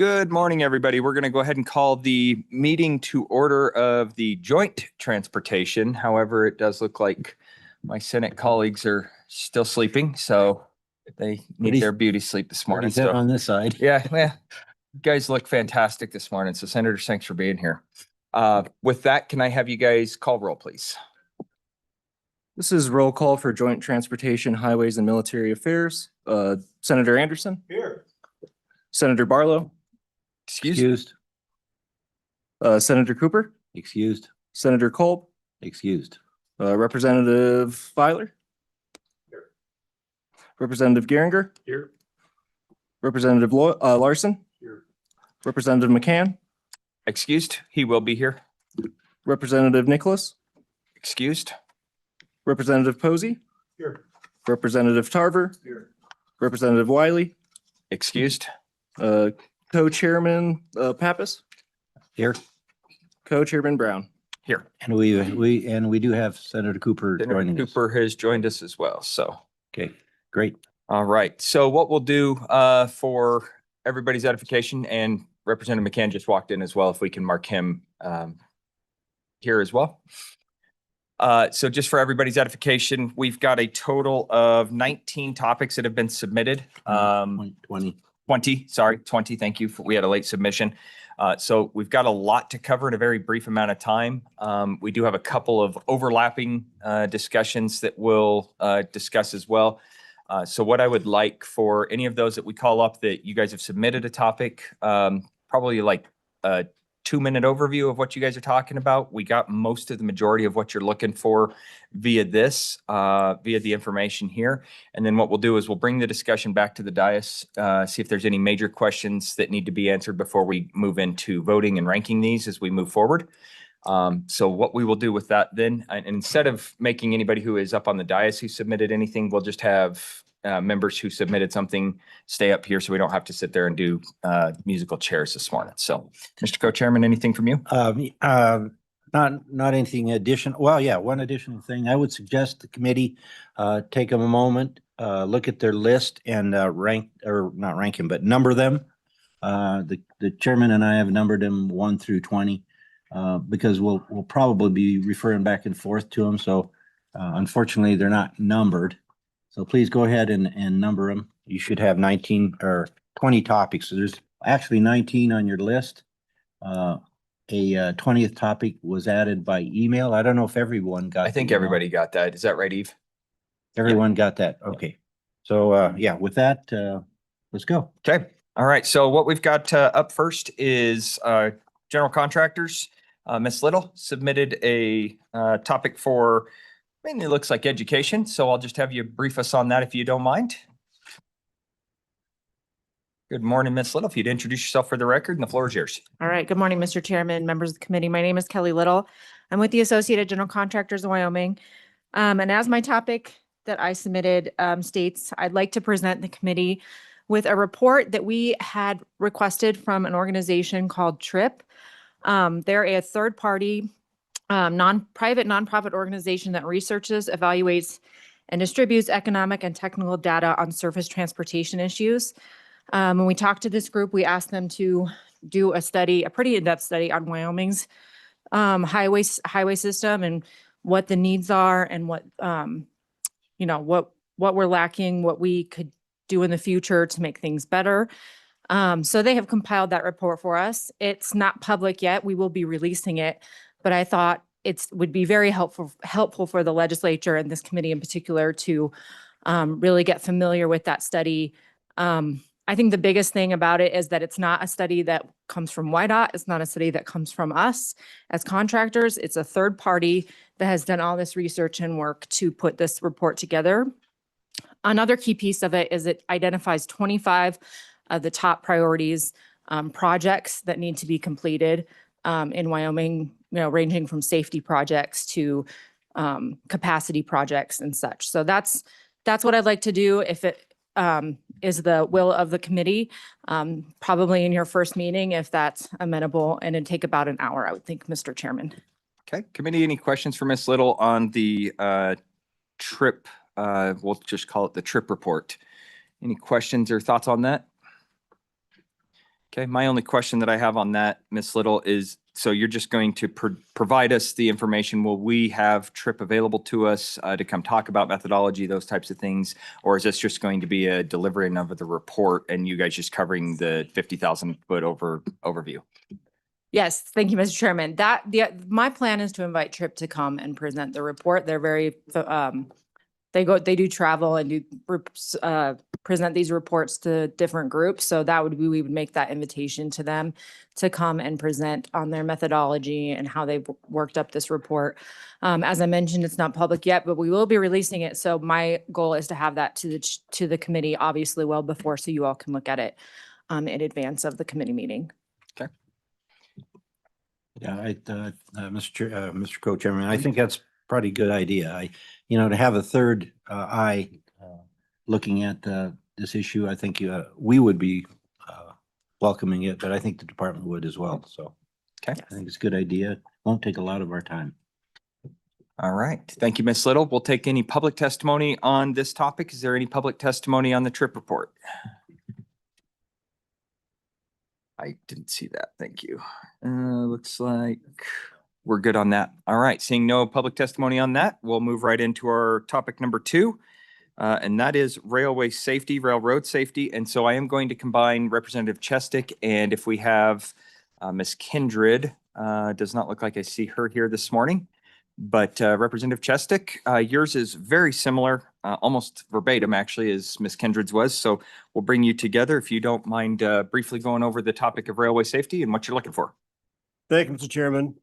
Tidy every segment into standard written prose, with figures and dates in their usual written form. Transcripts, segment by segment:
Good morning, everybody. We're going to go ahead and call the meeting to order of the joint transportation. However, it does look like my Senate colleagues are still sleeping, so they need their beauty sleep this morning. So on this side. Yeah, you guys look fantastic this morning. So Senator, thanks for being here. With that, can I have you guys call roll, please? This is roll call for Joint Transportation, Highways and Military Affairs. Senator Anderson. Here. Senator Barlow. Excused. Senator Cooper. Excused. Senator Kolb. Excused. Representative Filer. Here. Representative Geringer. Here. Representative Larson. Here. Representative McCann. Excused. He will be here. Representative Nicholas. Excused. Representative Posey. Here. Representative Tarver. Here. Representative Wiley. Excused. Co-chairman Pappas. Here. Co-chairman Brown. Here. And we do have Senator Cooper Senator joining us. Cooper has joined us as well. So. Okay, great. All right. So what we'll do for everybody's edification, and Representative McCann just walked in as well, if we can mark him here as well. So just for everybody's edification, we've got a total of 19 topics that have been submitted. 20, thank you. We had a late submission. So we've got a lot to cover in a very brief amount of time. We do have a couple of overlapping discussions that we'll discuss as well. So what I would like for any of those that we call up that you guys have submitted a topic, probably like a 2-minute overview of what you guys are talking about. We got most of the majority of what you're looking for via this, via the information here. And then what we'll do is we'll bring the discussion back to the dais, see if there's any major questions that need to be answered before we move into voting and ranking these as we move forward. So what we will do with that then, and instead of making anybody who is up on the dais who submitted anything, we'll just have members who submitted something stay up here so we don't have to sit there and do musical chairs this morning. So, Mr. Co-Chairman, anything from you? Not anything additional. Well, yeah, one additional thing. I would suggest the committee take a moment, look at their list and not rank them, but number them. The chairman and I have numbered them 1 through 20 because we'll probably be referring back and forth to them. So unfortunately, they're not numbered. So please go ahead and number them. You should have 19 or 20 topics. So there's actually 19 on your list. A 20th topic was added by email. I don't know if everyone got. I think everybody got that. Is that right, Eve? Everyone got that. Okay. So yeah, with that, let's go. Okay. All right. So what we've got up first is general contractors. Ms. Little submitted a topic for, mainly looks like education. So I'll just have you brief us on that if you don't mind. Good morning, Ms. Little. If you'd introduce yourself for the record, and the floor is yours. All right. Good morning, Mr. Chairman, members of the committee. My name is Kelly Little. I'm with the Associated General Contractors of Wyoming. And as my topic that I submitted states, I'd like to present the committee with a report that we had requested from an organization called TRIP. They're a third-party private nonprofit organization that researches, evaluates, and distributes economic and technical data on surface transportation issues. When we talked to this group, we asked them to do a study, a pretty in-depth study on Wyoming's highway system and what the needs are and what we're lacking, what we could do in the future to make things better. So they have compiled that report for us. It's not public yet. We will be releasing it, but I thought it would be very helpful for the legislature and this committee in particular to really get familiar with that study. I think the biggest thing about it is that it's not a study that comes from YDOT. It's not a study that comes from us as contractors. It's a third party that has done all this research and work to put this report together. Another key piece of it is it identifies 25 of the top priorities, projects that need to be completed in Wyoming, ranging from safety projects to capacity projects and such. So that's what I'd like to do if it is the will of the committee, probably in your first meeting, if that's amenable, and it'd take about an hour, I would think, Mr. Chairman. Okay. Committee, any questions for Ms. Little on the TRIP? We'll just call it the TRIP report. Any questions or thoughts on that? Okay, my only question that I have on that, Ms. Little, is so you're just going to provide us the information. Will we have Trip available to us to come talk about methodology, those types of things? Or is this just going to be a delivering of the report and you guys just covering the 50,000 foot overview? Yes, thank you, Mr. Chairman. My plan is to invite Trip to come and present the report. They're very, they do travel and do present these reports to different groups. So that would be, we would make that invitation to them to come and present on their methodology and how they've worked up this report. As I mentioned, it's not public yet, but we will be releasing it. So my goal is to have that to the committee, obviously well before, so you all can look at it in advance of the committee meeting. Okay. Yeah, Mr. Co-Chairman, I think that's probably a good idea. To have a third eye looking at this issue, I think we would be welcoming it, but I think the department would as well. So Okay. I think it's a good idea. Won't take a lot of our time. All right. Thank you, Ms. Little. We'll take any public testimony on this topic. Is there any public testimony on the Trip report? I didn't see that. Thank you. Looks like we're good on that. All right. Seeing no public testimony on that, we'll move right into our topic number 2. And that is railway safety, railroad safety. And so I am going to combine Representative Chestick, and if we have Ms. Kindred, does not look like I see her here this morning. But Representative Chestick, yours is very similar, almost verbatim actually, as Ms. Kindred's was. So we'll bring you together if you don't mind briefly going over the topic of railway safety and what you're looking for. Thank you, Mr. Chairman.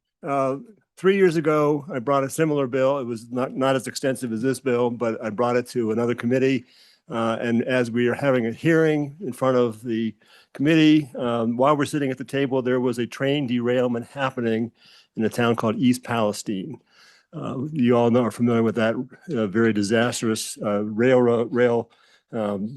3 years ago, I brought a similar bill. It was not as extensive as this bill, but I brought it to another committee. And as we are having a hearing in front of the committee, while we're sitting at the table, there was a train derailment happening in a town called East Palestine. You all are familiar with that very disastrous rail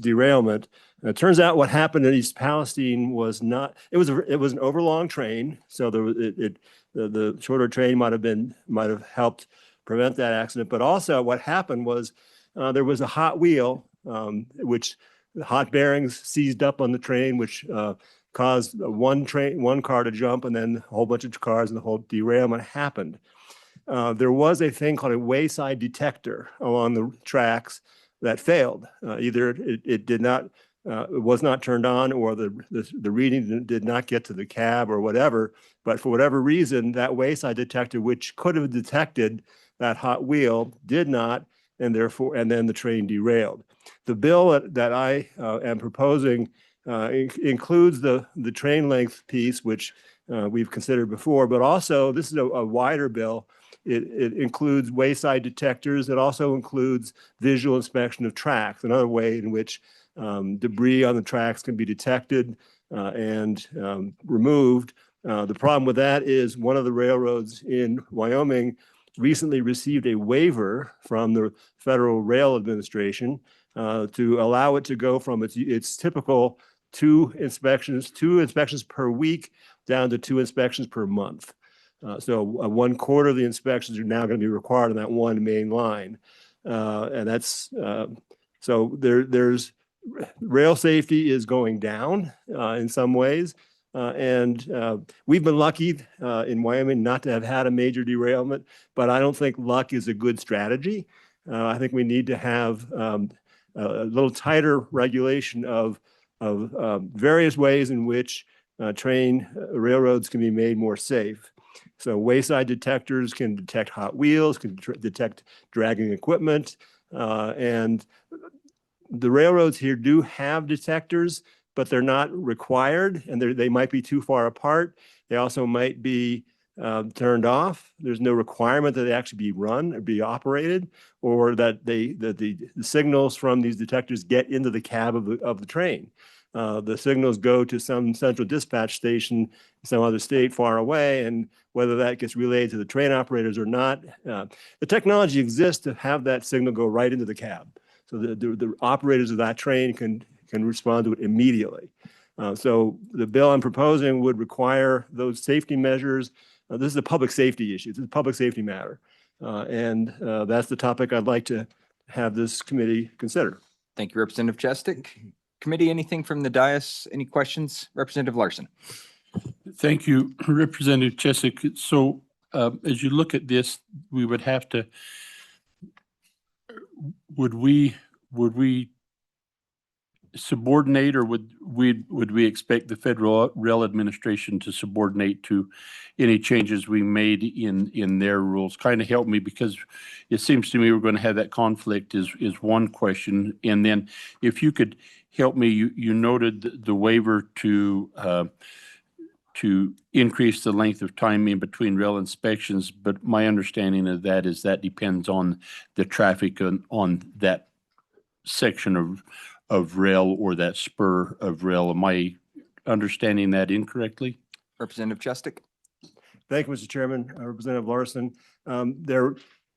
derailment. It turns out what happened in East Palestine was not, it was an overlong train. So the shorter train might have helped prevent that accident. But also what happened was there was a hot wheel, which the hot bearings seized up on the train, which caused one car to jump, and then a whole bunch of cars, and the whole derailment happened. There was a thing called a wayside detector along the tracks that failed. Either it did not, it was not turned on, or the reading did not get to the cab or whatever. But for whatever reason, that wayside detector, which could have detected that hot wheel, did not, and then the train derailed. The bill that I am proposing includes the train length piece, which we've considered before, but also this is a wider bill. It includes wayside detectors. It also includes visual inspection of tracks, another way in which debris on the tracks can be detected and removed. The problem with that is one of the railroads in Wyoming recently received a waiver from the Federal Rail Administration to allow it to go from its typical two inspections per week down to 2 inspections per month. So 1/4 of the inspections are now going to be required on that one main line. And that's, so there's rail safety is going down in some ways. And we've been lucky in Wyoming not to have had a major derailment, but I don't think luck is a good strategy. I think we need to have a little tighter regulation of various ways in which railroads can be made more safe. So wayside detectors can detect hot wheels, can detect dragging equipment, and the railroads here do have detectors, but they're not required, and they might be too far apart. They also might be turned off. There's no requirement that they actually be run or be operated, or that the signals from these detectors get into the cab of the train. The signals go to some central dispatch station in some other state far away, and whether that gets relayed to the train operators or not, the technology exists to have that signal go right into the cab. So the operators of that train can respond to it immediately. So the bill I'm proposing would require those safety measures. This is a public safety issue. It's a public safety matter. And that's the topic I'd like to have this committee consider. Thank you, Representative Chestick. Committee, anything from the dais? Any questions? Representative Larson. Thank you, Representative Chesick. So as you look at this, we would have to, would we subordinate, or would we expect the Federal Rail Administration to subordinate to any changes we made in their rules? Kind of help me, because it seems to me we're going to have that conflict is one question. And then if you could help me, you noted the waiver to increase the length of time in between rail inspections, but my understanding of that is that depends on the traffic on that section of rail or that spur of rail. Am I understanding that incorrectly? Representative Chestick. Thank you, Mr. Chairman. Representative Larson. There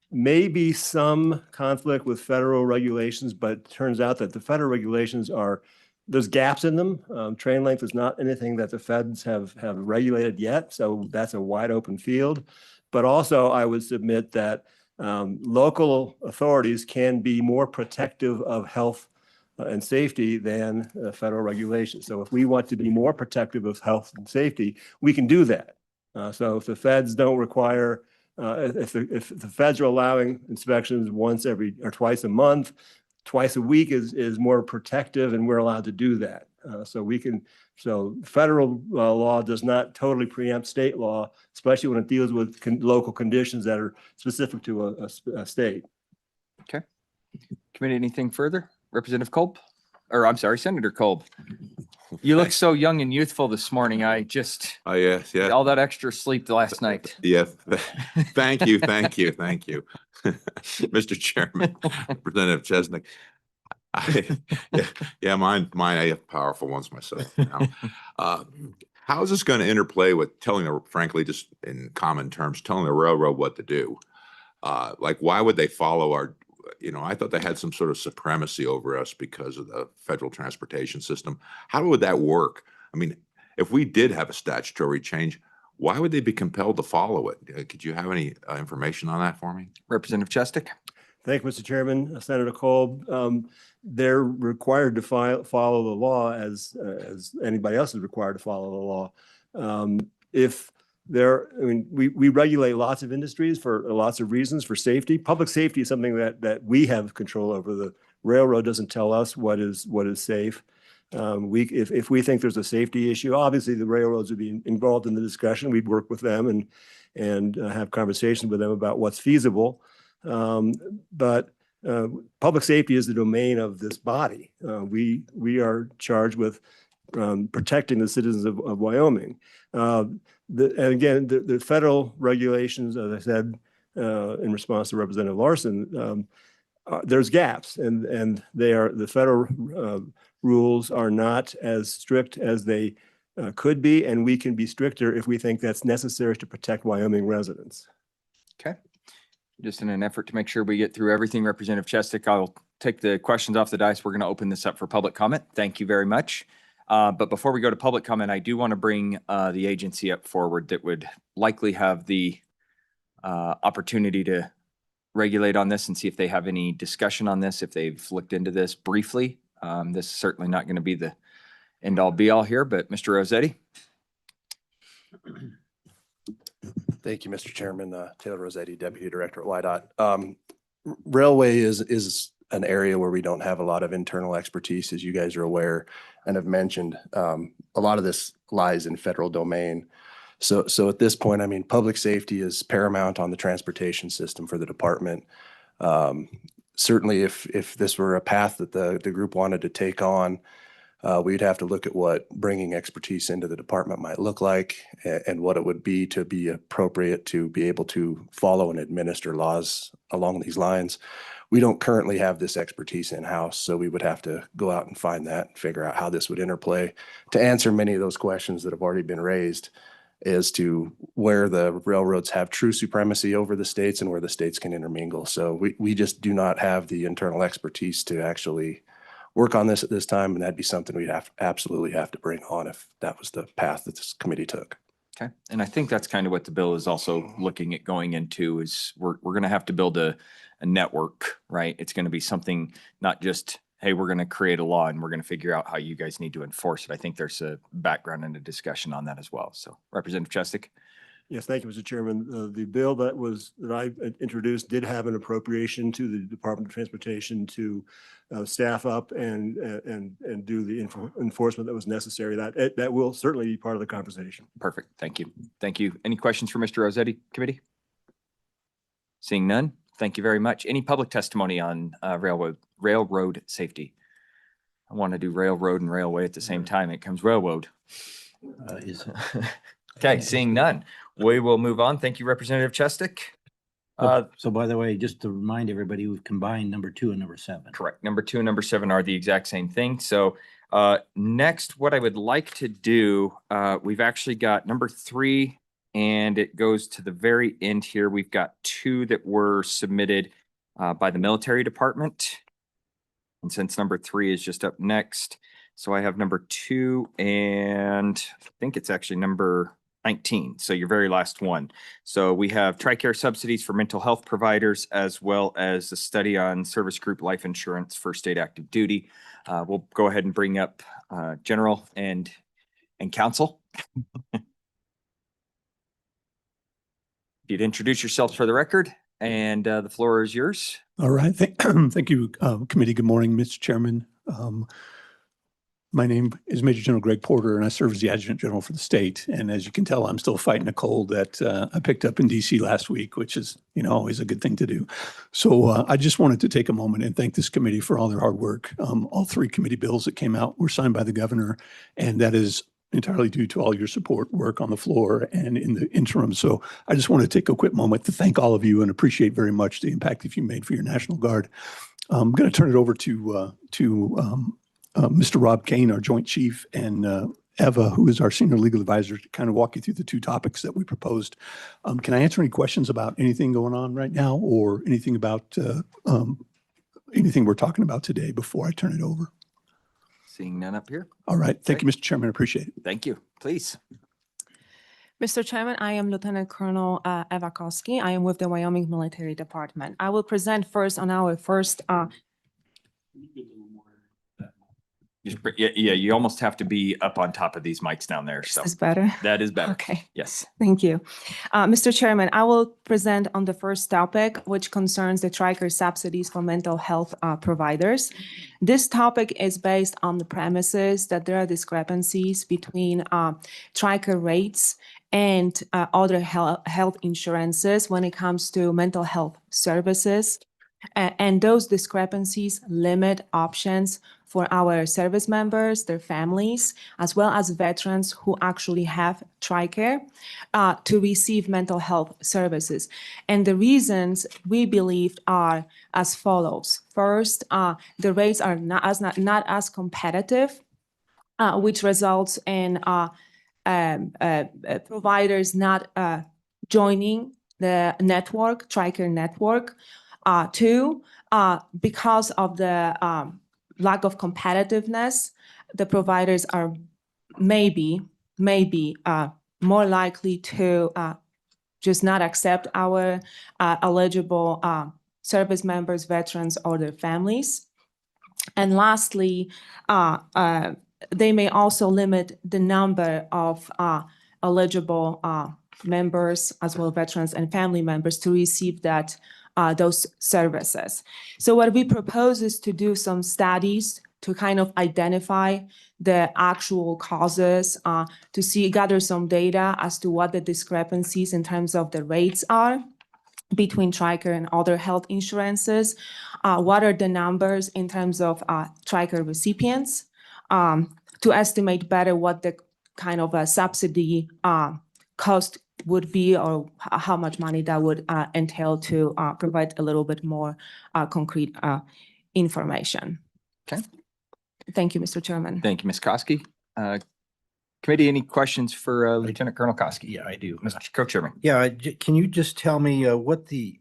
may be some conflict with federal regulations, but it turns out that the federal regulations there's gaps in them. Train length is not anything that the feds have regulated yet, so that's a wide open field. But also, I would submit that local authorities can be more protective of health and safety than federal regulations. So if we want to be more protective of health and safety, we can do that. So if the feds don't require, if the feds are allowing inspections once every or twice a month, twice a week is more protective, and we're allowed to do that. So federal law does not totally preempt state law, especially when it deals with local conditions that are specific to a state. Okay. Committee, anything further? Representative Kolb, or I'm sorry, Senator Kolb. You look so young and youthful this morning. I just, Oh, yes, yeah. all that extra sleep last night. Yeah. Thank you. Mr. Chairman, Representative Chesnick. Mine, I have powerful ones myself. Now, how is this going to interplay with frankly, just in common terms, telling the railroad what to do? Like, why would they follow I thought they had some sort of supremacy over us because of the federal transportation system. How would that work? I mean, if we did have a statutory change, why would they be compelled to follow it? Could you have any information on that for me? Representative Chestick. Thank you, Mr. Chairman. Senator Kolb, they're required to follow the law as anybody else is required to follow the law. We regulate lots of industries for lots of reasons, for safety. Public safety is something that we have control over. The railroad doesn't tell us what is safe. If we think there's a safety issue, obviously the railroads would be involved in the discussion. We'd work with them and have conversations with them about what's feasible. But public safety is the domain of this body. We are charged with protecting the citizens of Wyoming. And again, the federal regulations, as I said, in response to Representative Larson, there's gaps, and the federal rules are not as strict as they could be, and we can be stricter if we think that's necessary to protect Wyoming residents. Okay. Just in an effort to make sure we get through everything, Representative Chestick, I'll take the questions off the dice. We're going to open this up for public comment. Thank you very much. But before we go to public comment, I do want to bring the agency up forward that would likely have the opportunity to regulate on this and see if they have any discussion on this, if they've looked into this briefly. This is certainly not going to be the end all be all here, but Mr. Rossetti. Thank you, Mr. Chairman. Taylor Rossetti, Deputy Director at WYDOT. Railway is an area where we don't have a lot of internal expertise, as you guys are aware and have mentioned. A lot of this lies in federal domain. So at this point, I mean, public safety is paramount on the transportation system for the department. Certainly, if this were a path that the group wanted to take on, we'd have to look at what bringing expertise into the department might look like and what it would be to be appropriate to be able to follow and administer laws along these lines. We don't currently have this expertise in-house, so we would have to go out and find that and figure out how this would interplay to answer many of those questions that have already been raised as to where the railroads have true supremacy over the states and where the states can intermingle. So we just do not have the internal expertise to actually work on this at this time, and that'd be something we'd absolutely have to bring on if that was the path that this committee took. Okay. And I think that's kind of what the bill is also looking at going into is we're going to have to build a network, right? It's going to be something not just hey, we're going to create a law and we're going to figure out how you guys need to enforce it. I think there's a background and a discussion on that as well. So Representative Chestic. Yes, thank you, Mr. Chairman. The bill that I introduced did have an appropriation to the Department of Transportation to staff up and do the enforcement that was necessary. That will certainly be part of the conversation. Perfect. Thank you. Thank you. Any questions for Mr. Rossetti, committee? Seeing none, thank you very much. Any public testimony on railroad safety? I want to do railroad and railway at the same time. It comes railroad. Okay, seeing none, we will move on. Thank you, Representative Chestic. So by the way, just to remind everybody, we've combined number 2 and number 7. Correct. Number 2 and number 7 are the exact same thing. So next, what I would like to do, we've actually got number 3, and it goes to the very end here. We've got 2 that were submitted by the military department. And since number 3 is just up next, so I have number 2, and I think it's actually number 19. So your very last one. So we have TRICARE subsidies for mental health providers, as well as a study on service group life insurance for state active duty. We'll go ahead and bring up General and counsel. You'd introduce yourselves for the record, and the floor is yours. All right. Thank you, committee. Good morning, Mr. Chairman. My name is Major General Greg Porter, and I serve as the Adjutant General for the state. And as you can tell, I'm still fighting a cold that I picked up in DC last week, which is, always a good thing to do. So I just wanted to take a moment and thank this committee for all their hard work. All 3 committee bills that came out were signed by the governor, and that is entirely due to all your support work on the floor and in the interim. So I just want to take a quick moment to thank all of you and appreciate very much the impact that you made for your National Guard. I'm going to turn it over to Mr. Rob Kane, our Joint Chief, and Eva, who is our Senior Legal Advisor, to kind of walk you through the 2 topics that we proposed. Can I answer any questions about anything going on right now, or anything about anything we're talking about today before I turn it over? Seeing none up here. All right. Thank you, Mr. Chairman. I appreciate it. Thank you. Please. Mr. Chairman, I am Lieutenant Colonel Eva Koski. I am with the Wyoming Military Department. I will present first on our first Yeah, you almost have to be up on top of these mics down there. So Is this better? that is better. Okay. Yes. Thank you. Mr. Chairman, I will present on the first topic, which concerns the TRICARE subsidies for mental health providers. This topic is based on the premises that there are discrepancies between TRICARE rates and other health insurances when it comes to mental health services. And those discrepancies limit options for our service members, their families, as well as veterans who actually have TRICARE to receive mental health services. And the reasons we believe are as follows. First, the rates are not as competitive, which results in providers not joining the network, TRICARE network. 2, because of the lack of competitiveness, the providers are maybe more likely to just not accept our eligible service members, veterans, or their families. And lastly, they may also limit the number of eligible members, as well as veterans and family members, to receive those services. So what we propose is to do some studies to kind of identify the actual causes, to gather some data as to what the discrepancies in terms of the rates are between TRICARE and other health insurances. What are the numbers in terms of TRICARE recipients, to estimate better what the kind of a subsidy cost would be, or how much money that would entail, to provide a little bit more concrete information. Okay. Thank you, Mr. Chairman. Thank you, Ms. Koski. Committee, any questions for Lieutenant Colonel Koski? Yeah, I do. Mr. Co-Chairman. Yeah, can you just tell me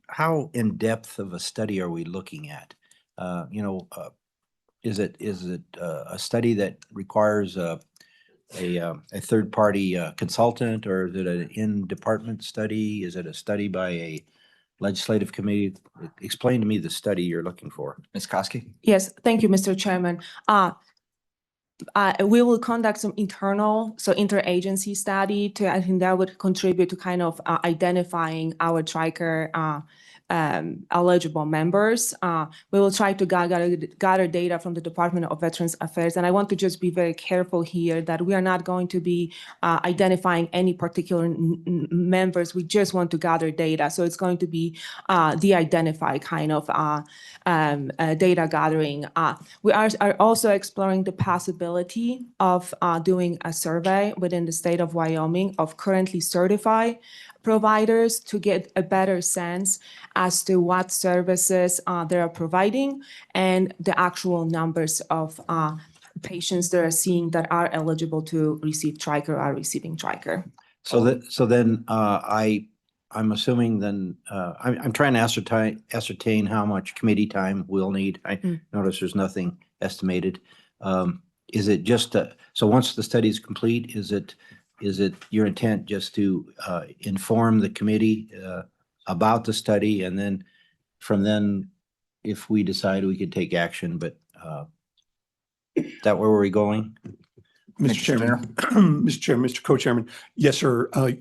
how in depth of a study are we looking at? Is it a study that requires a third-party consultant, or is it an in-department study? Is it a study by legislative committee. Explain to me the study you're looking for. Ms. Koski? Yes, thank you, Mr. Chairman. We will conduct some internal, so interagency study to, I think that would contribute to kind of identifying our TRICARE eligible members. We will try to gather data from the Department of Veterans Affairs. And I want to just be very careful here that we are not going to be identifying any particular members. We just want to gather data. So it's going to be de-identify kind of data gathering. We are also exploring the possibility of doing a survey within the state of Wyoming of currently certified providers to get a better sense as to what services they are providing and the actual numbers of patients that are seeing that are eligible to receive TRICARE are receiving TRICARE. So then I'm assuming then I'm trying to ascertain how much committee time we'll need. I notice there's nothing estimated. Is it just so once the study is complete, is it your intent just to inform the committee about the study, and then from then, if we decide, we could take action? But is that where we're going? Mr. Chairman, Mr. Chairman, Mr. Co-Chairman, yes, sir. I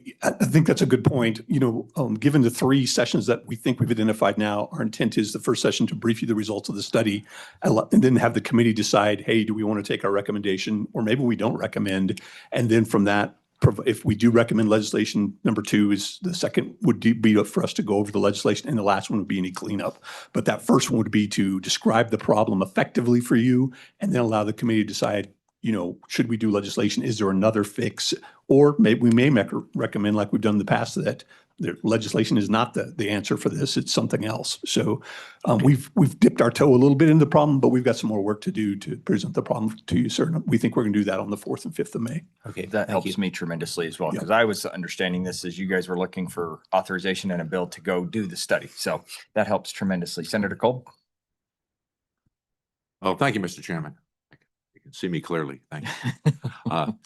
think that's a good point. You know, given the 3 sessions that we think we've identified now, our intent is the first session to brief you the results of the study and then have the committee decide, hey, do we want to take our recommendation, or maybe we don't recommend. And then from that, if we do recommend legislation, number 2 is the second would be for us to go over the legislation, and the last one would be any cleanup. But that first one would be to describe the problem effectively for you, and then allow the committee to decide, you know, should we do legislation? Is there another fix? Or maybe we may recommend, like we've done in the past, that the legislation is not the answer for this. It's something else. So we've dipped our toe a little bit into the problem, but we've got some more work to do to present the problem to you, sir. We think we're going to do that on the 4th and 5th of May. Okay, That thank helps you. me tremendously as well, Yeah. because I was understanding this as you guys were looking for authorization and a bill to go do the study. So that helps tremendously. Senator Cole? Oh, thank you, Mr. Chairman. You can see me clearly. Thank you.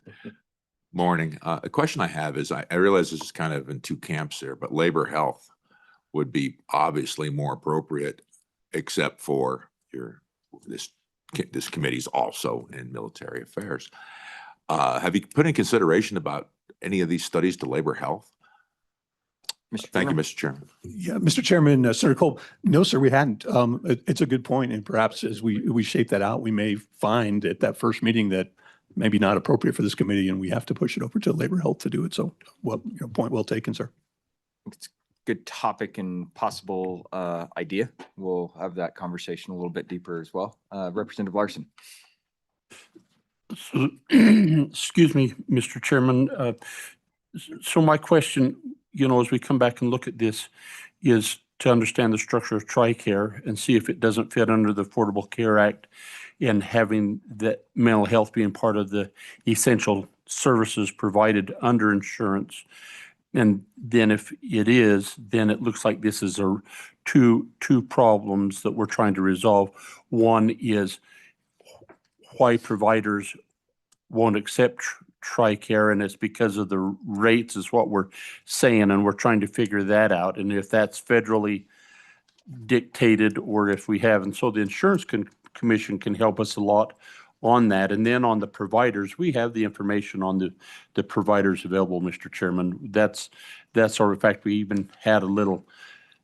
Morning. A question I have is, I realize this is kind of in 2 camps here, but labor health would be obviously more appropriate, except for this committee's also in military affairs. Have you put in consideration about any of these studies to labor health? Thank you, Mr. Chairman. Yeah, Mr. Chairman, Senator Cole, no, sir, we hadn't. It's a good point, and perhaps as we shape that out, we may find at that first meeting that maybe not appropriate for this committee, and we have to push it over to labor health to do it. So, well, your point well taken, sir. It's a good topic and possible idea. We'll have that conversation a little bit deeper as well. Representative Larson. So, excuse me, Mr. Chairman. So my question, you know, as we come back and look at this, is to understand the structure of TRICARE and see if it doesn't fit under the Affordable Care Act, and having that mental health being part of the essential services provided under insurance. And then if it is, then it looks like this is two problems that we're trying to resolve. One is why providers won't accept TRICARE, and it's because of the rates is what we're saying, and we're trying to figure that out. And if that's federally dictated, or if we have, and so the Insurance Commission can help us a lot on that. And then on the providers, we have the information on the providers available, Mr. Chairman. That's our, in fact, we even had a little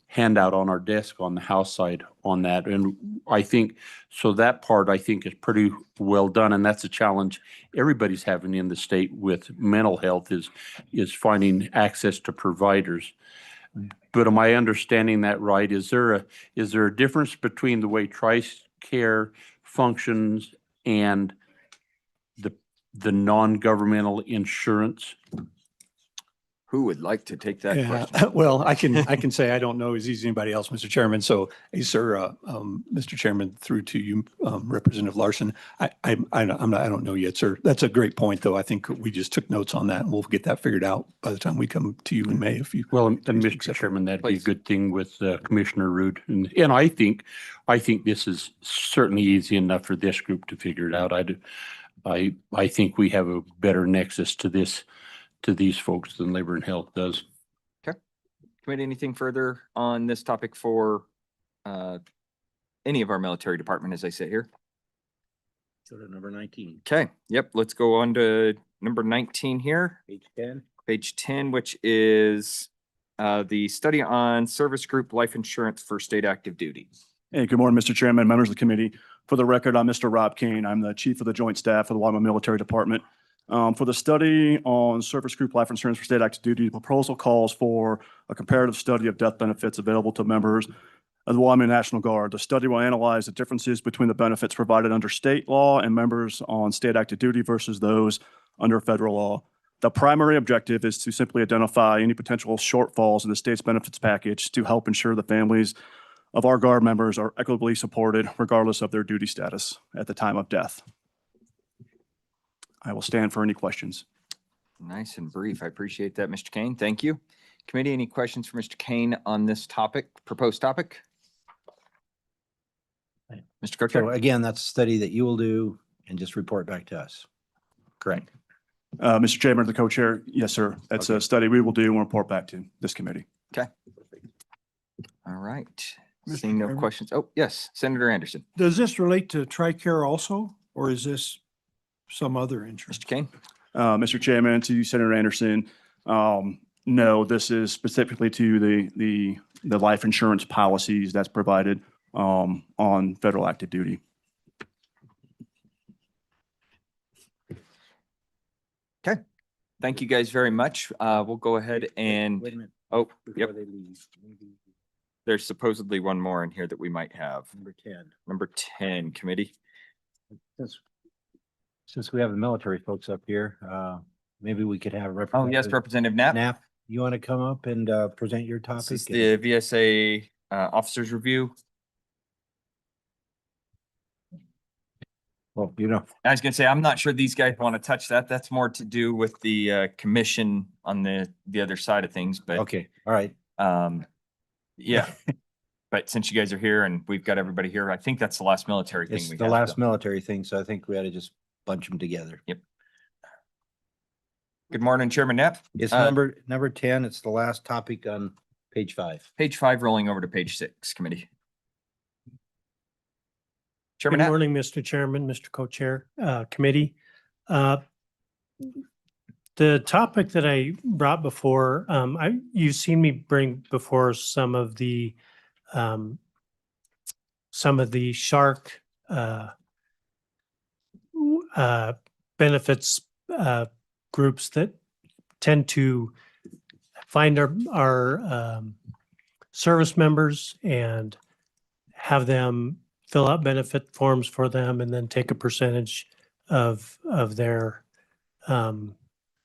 handout on our desk on the House side on that. And I think, so that part I think is pretty well done. And that's a challenge everybody's having in the state with mental health is finding access to providers. But am I understanding that right? Is there a difference between the way TRICARE functions and the non-governmental insurance? Who would like to take that Yeah, question? well, I can say I don't know as easy as anybody else, Mr. Chairman. So, hey, sir, Mr. Chairman, through to you, Representative Larson. I don't know yet, sir. That's a great point, though. I think we just took notes on that, and we'll get that figured out by the time we come to you in May. If you Well, and Mr. Chairman, that'd be a Please. good thing with Commissioner Rood, and I think this is certainly easy enough for this group to figure it out. I think we have a better nexus to these folks than Labor and Health does. Committee, anything further on this topic for any of our military department as I sit here? Go to number 19, Okay, yep, let's go on to number 19 here, page 10. page 10, which is the study on service group life insurance for state active duty. Hey, good morning, Mr. Chairman, members of the committee. For the record, I'm Mr. Rob Kane. I'm the Chief of the Joint Staff of the Wyoming Military Department. For the study on service group life insurance for state active duty, the proposal calls for a comparative study of death benefits available to members of the Wyoming National Guard. The study will analyze the differences between the benefits provided under state law and members on state active duty versus those under federal law. The primary objective is to simply identify any potential shortfalls in the state's benefits package to help ensure the families of our Guard members are equitably supported regardless of their duty status at the time of death. I will stand for any questions. Nice and brief. I appreciate that, Mr. Kane. Thank you. Committee, any questions for Mr. Kane on this topic, proposed topic? Mr. So Co-Chair? again, that's a study that you will do and just report back to us. Correct. Mr. Chairman, the co-chair, yes, sir. That's Okay. a study we will do and report back to this committee. All right. Mr. Seeing no Chairman? questions. Oh, yes, Senator Anderson. Does this relate to TRICARE also, or is this some other insurance? Mr. Kane? Mr. Chairman, to Senator Anderson, no, this is specifically to the life insurance policies that's provided on federal active duty. Okay. Thank you guys very much. We'll go ahead and, Wait a minute. oh, Before yep, they leave, maybe there's supposedly one more in here that we might have. number 10. Number 10, committee. Since we have the military folks up here, maybe we could have. Oh, yes, Representative Knapp. Knapp, you want to come up and present your This topic? is the VSA officers review. Well, you know, I was gonna say, I'm not sure these guys want to touch that. That's more to do with the commission on the other side of things, but okay, all right. yeah. But since you guys are here and we've got everybody here, I think that's the last military thing It's we the have. last though. military thing, so I think we ought to just bunch them together. Good morning, Chairman Knapp. It's Uh, number 10. It's the last topic on page 5. Page 5 rolling over to page 6, committee. Chairman Good Knapp. morning, Mr. Chairman, Mr. Co-Chair, committee. The topic that I brought before, you've seen me bring before some of the shark benefits groups that tend to find our service members and have them fill out benefit forms for them and then take a percentage of their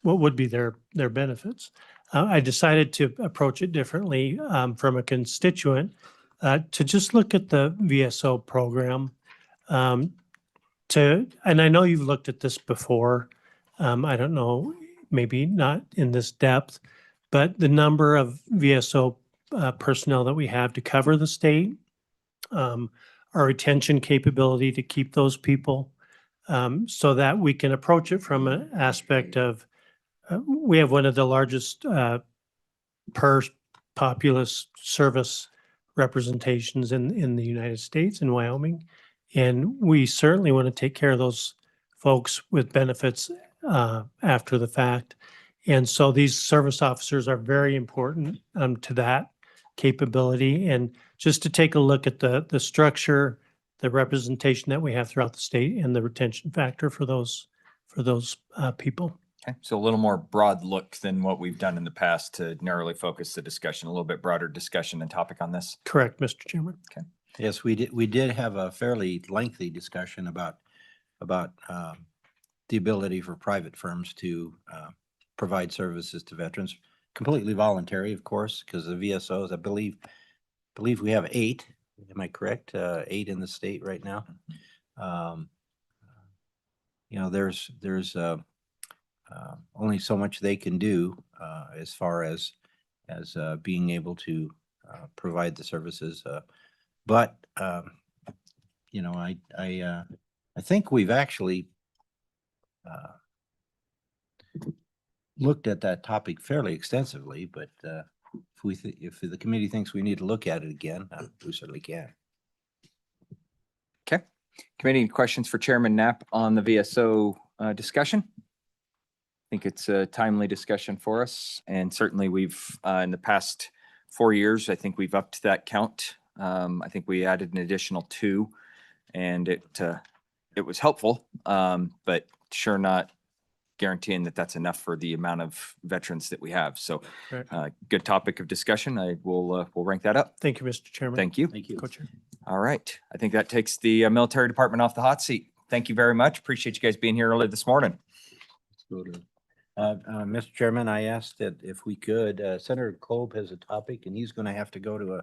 what would be their benefits. I decided to approach it differently from a constituent to just look at the VSO program. And I know you've looked at this before. I don't know, maybe not in this depth, but the number of VSO personnel that we have to cover the state, our retention capability to keep those people, so that we can approach it from an aspect of we have one of the largest per populace service representations in the United States, in Wyoming. And we certainly want to take care of those folks with benefits after the fact. And so these service officers are very important to that capability. And just to take a look at the structure, the representation that we have throughout the state and the retention factor for those people. Okay, so a little more broad look than what we've done in the past to narrowly focus the discussion, a little bit broader discussion and topic on this. Correct, Mr. Chairman. Yes, we did have a fairly lengthy discussion about the ability for private firms to provide services to veterans, completely voluntary, of course, because the VSOs, I believe we have 8. Am I correct? 8 in the state right now. There's only so much they can do as far as being able to provide the services. But I think we've actually looked at that topic fairly extensively, but if the committee thinks we need to look at it again, we certainly can. Okay. Committee, questions for Chairman Knapp on the VSO discussion? I think it's a timely discussion for us, and certainly we've, in the past 4 years, I think we've upped that count. I think we added an additional 2, and it was helpful, but sure not guaranteeing that that's enough for the amount of veterans that we have. So good topic of discussion. We'll rank that up. Thank you, Mr. Chairman. Thank you. Thank you. Co-Chair. All right. I think that takes the military department off the hot seat. Thank you very much. Appreciate you guys being here early this morning. Let's go to, Mr. Chairman, I asked that if we could, Senator Kolb has a topic and he's going to have to go to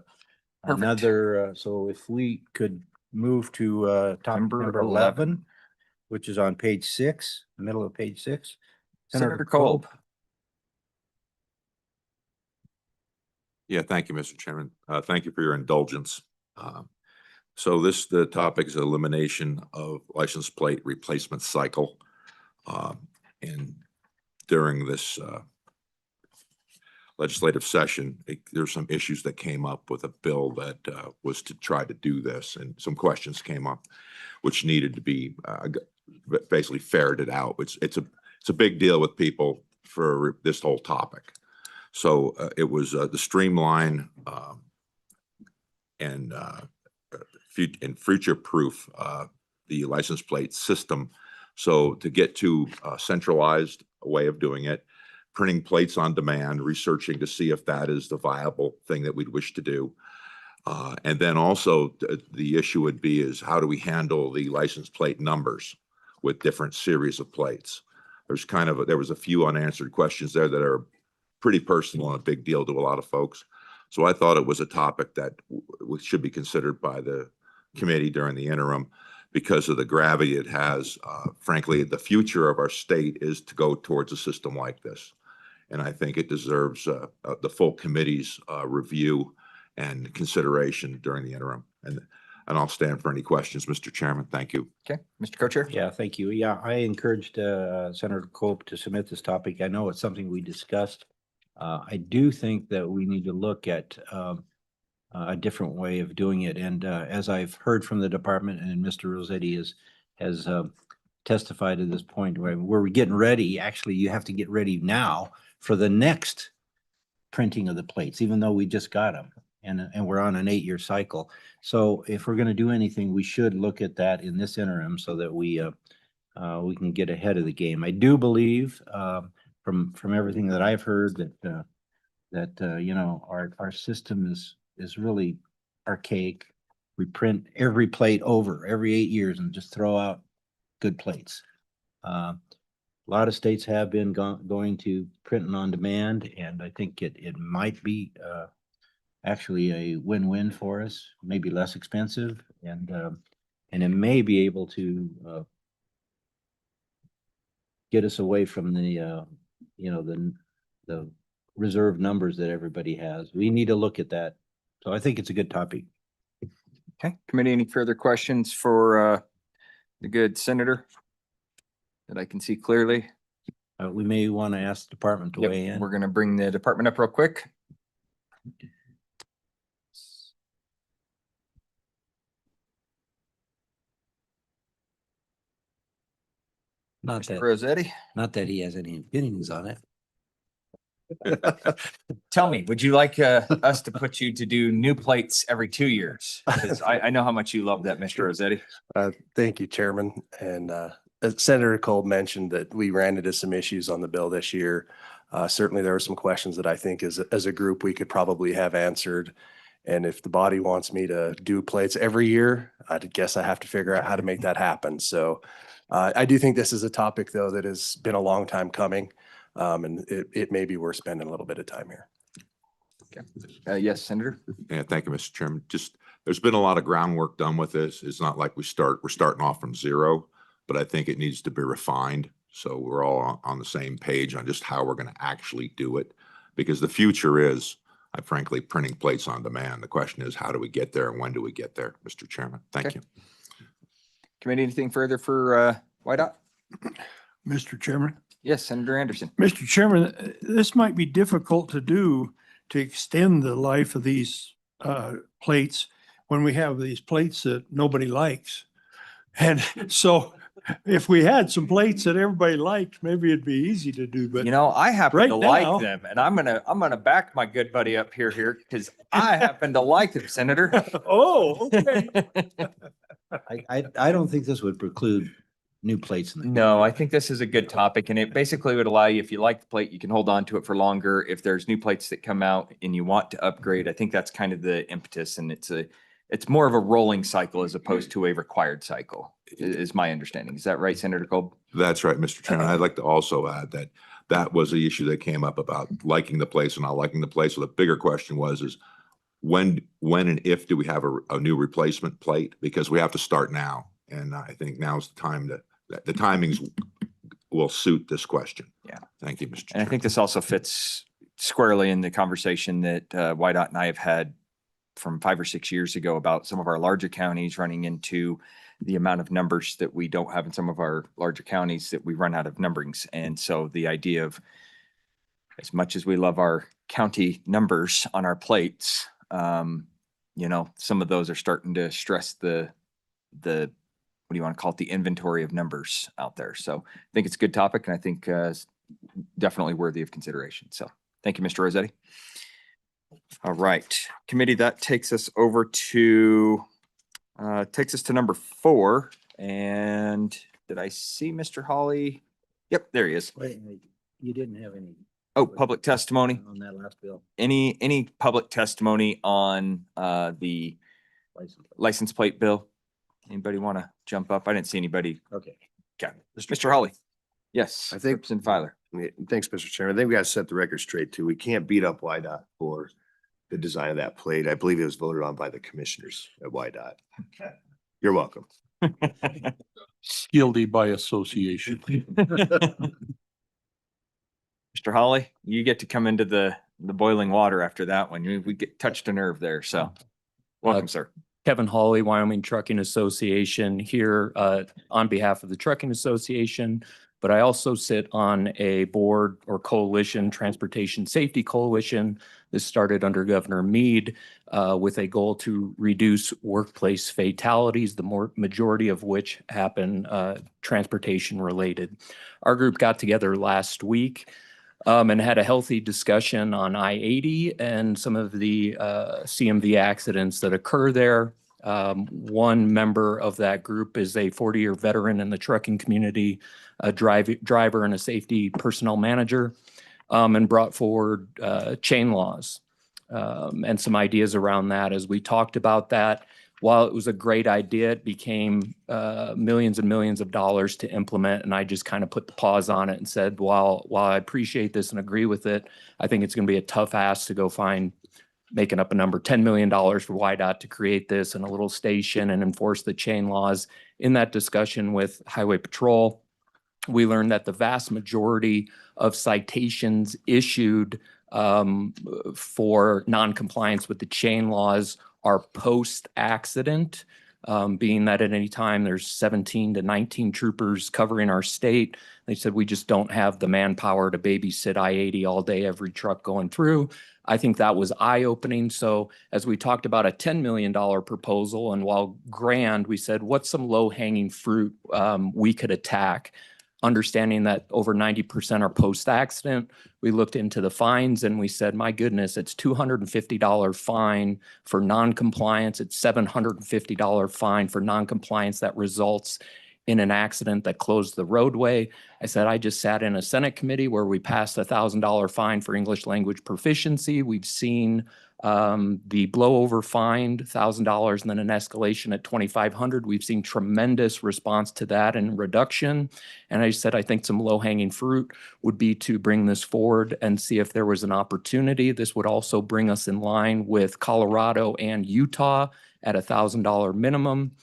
another, so if we could move to topic number 11, which is on page 6, the middle of page 6. Senator Kolb. Yeah, thank you, Mr. Chairman. Thank you for your indulgence. So the topic is elimination of license plate replacement cycle. And during this legislative session, there's some issues that came up with a bill that was to try to do this, and some questions came up which needed to be basically ferreted out. It's a big deal with people for this whole topic. So it was the streamline and future-proof the license plate system. So to get to a centralized way of doing it, printing plates on demand, researching to see if that is the viable thing that we'd wish to do. And then also the issue would be is how do we handle the license plate numbers with different series of plates? There was a few unanswered questions there that are pretty personal and a big deal to a lot of folks. So I thought it was a topic that should be considered by the committee during the interim because of the gravity it has. Frankly, the future of our state is to go towards a system like this. And I think it deserves the full committee's review and consideration during the interim. And I'll stand for any questions, Mr. Chairman. Thank you. Okay, Mr. Co-Chair. Yeah, thank you. Yeah, I encouraged Senator Kolb to submit this topic. I know it's something we discussed. I do think that we need to look at a different way of doing it. And as I've heard from the department, and Mr. Rossetti has testified at this point, where we're getting ready. Actually, you have to get ready now for the next printing of the plates, even though we just got them. And we're on an 8-year cycle. So if we're going to do anything, we should look at that in this interim so that we can get ahead of the game. I do believe from everything that I've heard that you know, our system is really archaic. We print every plate over every 8 years and just throw out good plates. A lot of states have been going to printing on demand, and I think it might be actually a win-win for us, maybe less expensive, and it may be able to get us away from the you know, the reserve numbers that everybody has. We need to look at that. So I think it's a good topic. Okay, committee, any further questions for the good senator that I can see clearly? We may want to ask the department to Yep, weigh in. we're going to bring the department up real quick. Not Mr. that, Rossetti, not that he has any opinions on it. tell me, would you like us to put you to do new plates every 2 years? Because I know how much you love that, Mr. Rossetti. Thank you, Chairman. And as Senator Kolb mentioned that we ran into some issues on the bill this year. Certainly there are some questions that I think as a group we could probably have answered. And if the body wants me to do plates every year, I guess I have to figure out how to make that happen. So I do think this is a topic, though, that has been a long time coming. And it may be worth spending a little bit of time here. Okay. Yes, Senator. Yeah, thank you, Mr. Chairman. There's been a lot of groundwork done with this. It's not like we're starting off from zero, but I think it needs to be refined. So we're all on the same page on just how we're going to actually do it, because the future is, frankly, printing plates on demand. The question is, how do we get there and when do we get there, Mr. Chairman? Thank you. Committee, anything further for YDOT? Mr. Chairman. Yes, Senator Anderson. Mr. Chairman, this might be difficult to do to extend the life of these plates when we have these plates that nobody likes. And so if we had some plates that everybody liked, maybe it'd be easy to do, but You know, I happen right to now- like them, and I'm gonna back my good buddy up here because I happen to like them, Senator. oh, okay. I don't think this would preclude new plates in the. No, I think this is a good topic, and it basically would allow you, if you like the plate, you can hold on to it for longer. If there's new plates that come out and you want to upgrade, I think that's kind of the impetus, and it's more of a rolling cycle as opposed to a required cycle, is my understanding. Is that right, Senator Kolb? That's right, Mr. Chairman. I'd like to also add that that was the issue that came up about liking the place and not liking the place. So the bigger question is when and if do we have a new replacement plate? Because we have to start now. And I think now's the time that the timings will suit this question. Yeah. Thank you, Mr. And I Chairman. think this also fits squarely in the conversation that YDOT and I have had from 5 or 6 years ago about some of our larger counties running into the amount of numbers that we don't have in some of our larger counties that we run out of numberings. And so the idea of, as much as we love our county numbers on our plates, you know, some of those are starting to stress the, what do you want to call it? The inventory of numbers out there. So I think it's a good topic, and I think it's definitely worthy of consideration. So thank you, Mr. Rossetti. All right, committee, that takes us over to, number 4. And did I see Mr. Hawley? Yep, there he is. Wait, you didn't have any. Oh, public testimony. On that last bill. Any public testimony on the license plate bill? Anybody want to jump up? I didn't see anybody. Okay. Okay, Mr. Hawley. Yes. I think- Representative Filer. Thanks, Mr. Chairman. I think we got to set the record straight too. We can't beat up YDOT for the design of that plate. I believe it was voted on by the commissioners at YDOT. You're welcome. Guilty by association. Mr. Hawley, you get to come into the boiling water after that one. We get touched a nerve there. So welcome, sir. Kevin Hawley, Wyoming Trucking Association, here on behalf of the Trucking Association, but I also sit on a board or coalition, Transportation Safety Coalition. This started under Governor Meade with a goal to reduce workplace fatalities, the majority of which happen transportation related. Our group got together last week and had a healthy discussion on I-80 and some of the CMV accidents that occur there. One member of that group is a 40-year veteran in the trucking community, a driver and a safety personnel manager, and brought forward chain laws and some ideas around that. As we talked about that, while it was a great idea, it became millions and millions of dollars to implement. And I just kind of put the pause on it and said, while I appreciate this and agree with it, I think it's going to be a tough ask to go find, making up a number, $10 million for YDOT to create this and a little station and enforce the chain laws. In that discussion with Highway Patrol, we learned that the vast majority of citations issued for noncompliance with the chain laws are post-accident, being that at any time there's 17 to 19 troopers covering our state. They said we just don't have the manpower to babysit I-80 all day, every truck going through. I think that was eye-opening. So as we talked about a $10 million proposal, and while grand, we said, what's some low-hanging fruit we could attack? Understanding that over 90% are post-accident, we looked into the fines and we said, my goodness, it's $250 fine for non-compliance. It's $750 fine for non-compliance that results in an accident that closed the roadway. I said, I just sat in a Senate committee where we passed a $1,000 fine for English language proficiency. We've seen the blowover fine, $1,000, and then an escalation at $2,500. We've seen tremendous response to that and reduction. And I said, I think some low-hanging fruit would be to bring this forward and see if there was an opportunity. This would also bring us in line with Colorado and Utah at $1,000 minimum.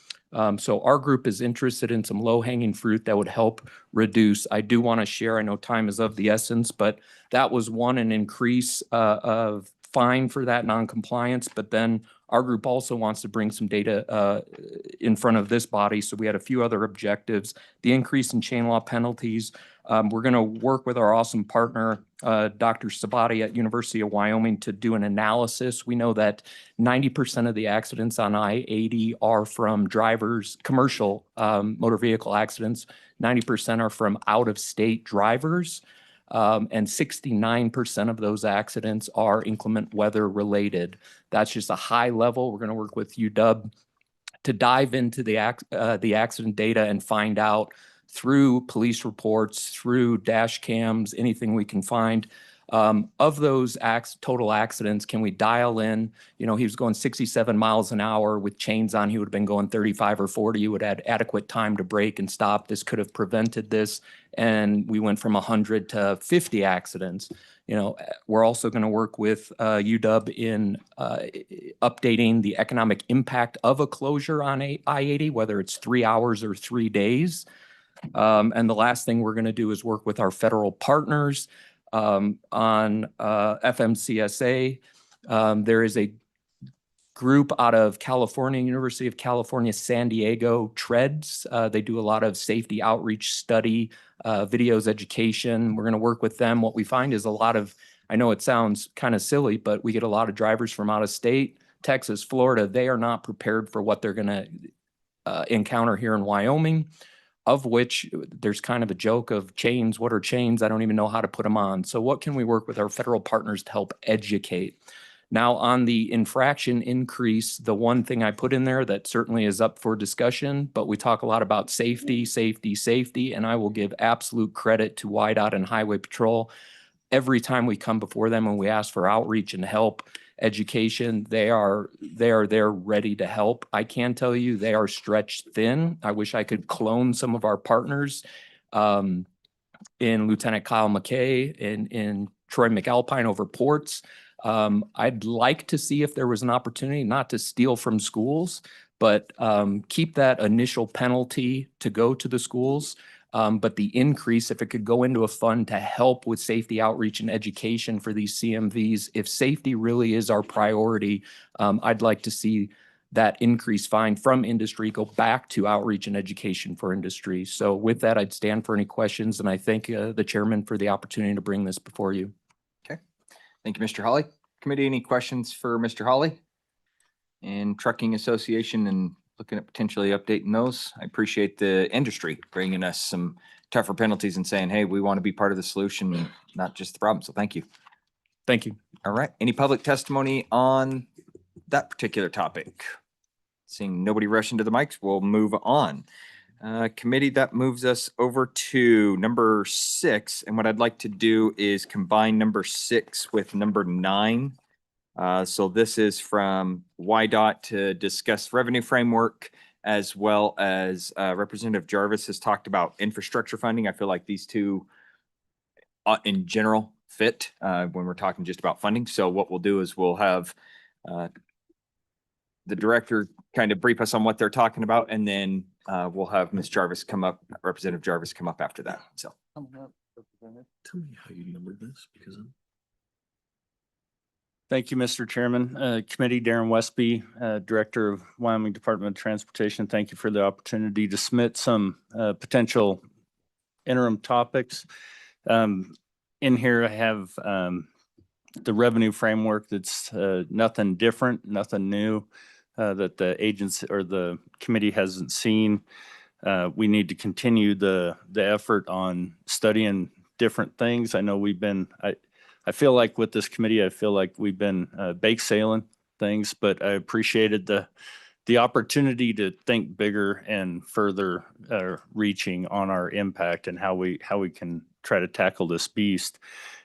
So our group is interested in some low-hanging fruit that would help reduce. I do want to share, I know time is of the essence, but that was one, an increase of fine for that noncompliance. But then Our group also wants to bring some data in front of this body. So we had a few other objectives. The increase in chain law penalties. We're going to work with our awesome partner, Dr. Sabati at University of Wyoming, to do an analysis. We know that 90% of the accidents on I-80 are from drivers, commercial motor vehicle accidents. 90% are from out-of-state drivers. And 69% of those accidents are inclement weather related. That's just a high level. We're going to work with UW to dive into the accident data and find out through police reports, through dash cams, anything we can find. Of those total accidents, can we dial in? You know, he was going 67 miles an hour with chains on. He would have been going 35 or 40. You would have had adequate time to brake and stop. This could have prevented this. And we went from 100 to 50 accidents. You know, we're also going to work with UW in updating the economic impact of a closure on I-80, whether it's 3 hours or 3 days. And the last thing we're going to do is work with our federal partners on FMCSA. There is a group out of California, University of California, San Diego, TREADS. They do a lot of safety outreach study, videos, education. We're going to work with them. What we find is a lot of, I know it sounds kind of silly, but we get a lot of drivers from out of state, Texas, Florida. They are not prepared for what they're going to encounter here in Wyoming, of which there's kind of a joke of chains. What are chains? I don't even know how to put them on. So what can we work with our federal partners to help educate? Now, on the infraction increase, the one thing I put in there that certainly is up for discussion, but we talk a lot about safety, safety, safety, and I will give absolute credit to WYDOT and Highway Patrol. Every time we come before them and we ask for outreach and help, education, they are there ready to help. I can tell you they are stretched thin. I wish I could clone some of our partners in Lieutenant Kyle McKay, in Troy McAlpine over ports. I'd like to see if there was an opportunity not to steal from schools, but keep that initial penalty to go to the schools. But the increase, if it could go into a fund to help with safety outreach and education for these CMVs, if safety really is our priority, I'd like to see that increased fine from industry go back to outreach and education for industry. So with that, I'd stand for any questions, and I thank the chairman for the opportunity to bring this before you. Thank you, Mr. Hawley. Committee, any questions for Mr. Hawley? And Trucking Association and looking at potentially updating those. I appreciate the industry bringing us some tougher penalties and saying, hey, we want to be part of the solution, not just the problem. So thank you. Thank you. All right. Any public testimony on that particular topic? Seeing nobody rush into the mics, we'll move on. Committee, that moves us over to number 6. And what I'd like to do is combine number 6 with number 9. So this is from WYDOT to discuss revenue framework, as well as Representative Jarvis has talked about infrastructure funding. I feel like these two in general fit when we're talking just about funding. So what we'll do is we'll have the director kind of brief us on what they're talking about, and then we'll have Ms. Jarvis come up, Representative Jarvis come up after that. So. Tell me how you numbered this, because I'm. Thank you, Mr. Chairman. Committee, Darren Westby, Director of Wyoming Department of Transportation. Thank you for the opportunity to submit some potential interim topics. In here, I have the revenue framework that's nothing different, nothing new that the agency or the committee hasn't seen. We need to continue the effort on studying different things. I know we've been, I feel like with this committee, I feel like we've been bake sailing things, but I appreciated the opportunity to think bigger and further reaching on our impact and how we can try to tackle this beast.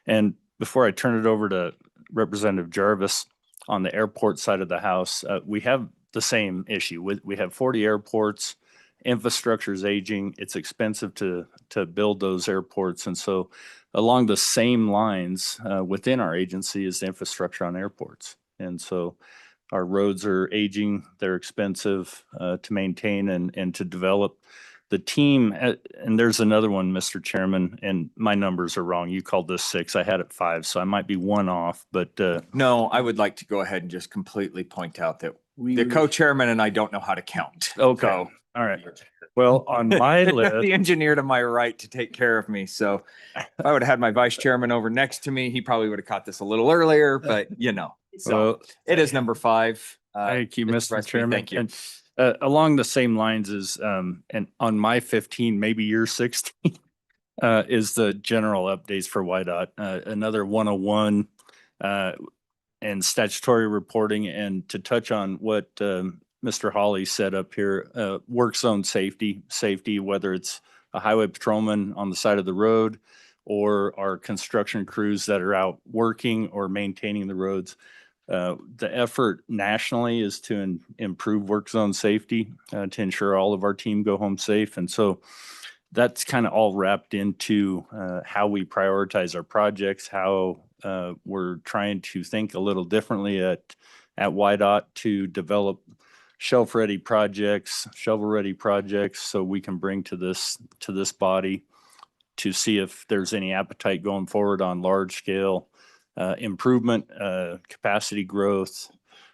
And before I turn it over to Representative Jarvis on the airport side of the house, we have the same issue. We have 40 airports, infrastructure is aging, it's expensive to build those airports. And so along the same lines within our agency is the infrastructure on airports. And so our roads are aging, they're expensive to maintain and to develop. The team, and there's another one, Mr. Chairman, and my numbers are wrong. You called this 6. I had it 5, so I might be 1 off, but No, I would like to go ahead and just completely point out that the co-chairman and I don't know how to count. okay. So All right. Well, on my list, the engineer to my right to take care of me. So if I would have had my vice chairman over next to me, he probably would have caught this a little earlier, but you know, so well, it is number 5. thank you, Mr. Westby, Chairman. Thank you. And along the same lines as, and on my 15, maybe your 16, is the general updates for YDOT. Another 101 and statutory reporting. And to touch on what Mr. Hawley said up here, work zone safety, whether it's a highway patrolman on the side of the road or our construction crews that are out working or maintaining the roads. The effort nationally is to improve work zone safety, to ensure all of our team go home safe. And so that's kind of all wrapped into how we prioritize our projects, how we're trying to think a little differently at YDOT to develop shovel-ready projects, so we can bring to this body to see if there's any appetite going forward on large scale improvement, capacity growth,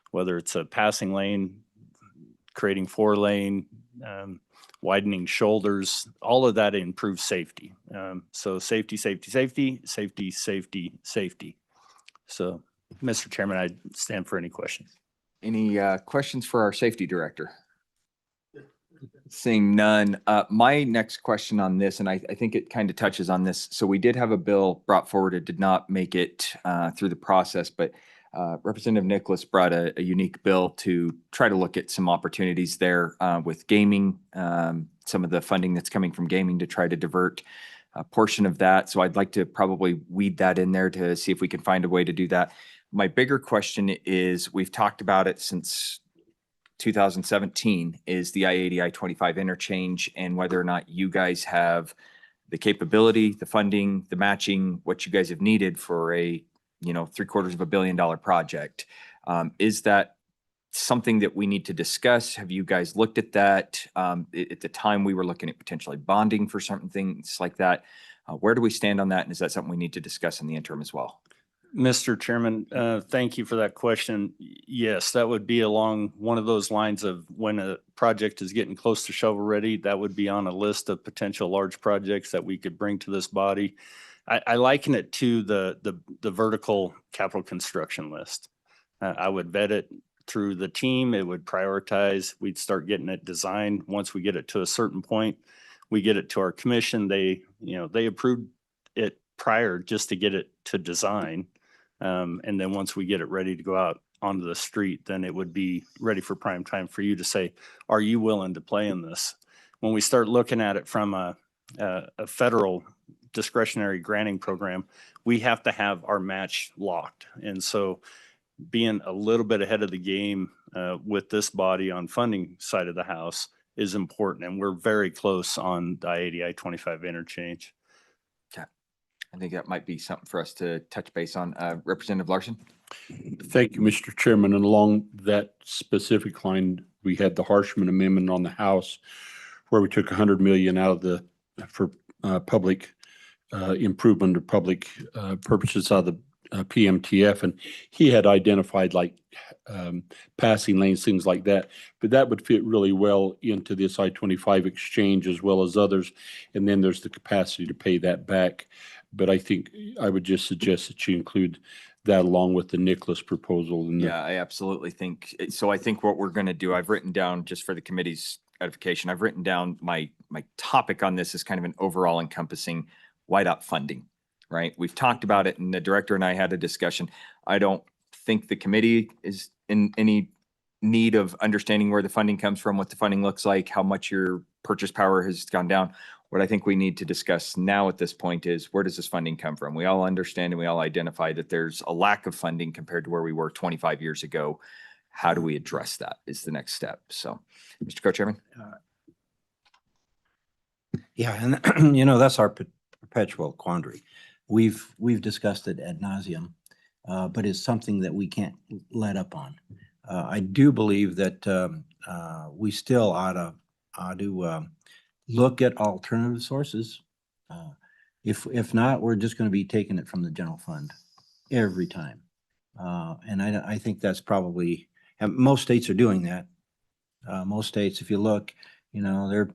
whether it's a passing lane, creating 4-lane, widening shoulders, all of that improves safety. So safety. So, Mr. Chairman, I stand for any questions. Any questions for our safety director? Seeing none. My next question on this, and I think it kind of touches on this. So we did have a bill brought forward. It did not make it through the process, but Representative Nicholas brought a unique bill to try to look at some opportunities there with gaming, some of the funding that's coming from gaming to try to divert a portion of that. So I'd like to probably weed that in there to see if we can find a way to do that. My bigger question is, we've talked about it since 2017, is the I-80, I-25 interchange, and whether or not you guys have the capability, the funding, the matching, what you guys have needed for a, $750 million project. Is that something that we need to discuss? Have you guys looked at that? At the time, we were looking at potentially bonding for certain things like that. Where do we stand on that? And is that something we need to discuss in the interim as well? Mr. Chairman, thank you for that question. Yes, that would be along one of those lines of when a project is getting close to shovel ready, that would be on a list of potential large projects that we could bring to this body. I liken it to the vertical capital construction list. I would vet it through the team. It would prioritize. We'd start getting it designed. Once we get it to a certain point, we get it to our commission. They approved it prior just to get it to design. And then once we get it ready to go out onto the street, then it would be ready for prime time for you to say, are you willing to play in this? When we start looking at it from a federal discretionary granting program, we have to have our match locked. And so being a little bit ahead of the game with this body on funding side of the house is important. And we're very close on the I-80, I-25 interchange. I think that might be something for us to touch base on. Representative Larson? Thank you, Mr. Chairman. And along that specific line, we had the Harshman Amendment on the House where we took 100 million out of for public improvement or public purposes out of the PMTF. And he had identified like passing lanes, things like that. But that would fit really well into this I-25 exchange as well as others. And then there's the capacity to pay that back. But I think I would just suggest that you include that along with the Nicholas proposal. Yeah, I absolutely think. So I think what we're going to do, I've written down, just for the committee's edification, I've written down my topic on this is kind of an overall encompassing YDOT funding, right? We've talked about it and the director and I had a discussion. I don't think the committee is in any need of understanding where the funding comes from, what the funding looks like, how much your purchase power has gone down. What I think we need to discuss now at this point is, where does this funding come from? We all understand and we all identify that there's a lack of funding compared to where we were 25 years ago. How do we address that is the next step. So, Mr. Co-Chairman. Yeah, and that's our perpetual quandary. We've discussed it ad nauseum, but it's something that we can't let up on. I do believe that we still ought to look at alternative sources. If not, we're just gonna be taking it from the general fund every time. And I think that's probably, and most states are doing that. Most states, if you look, you know,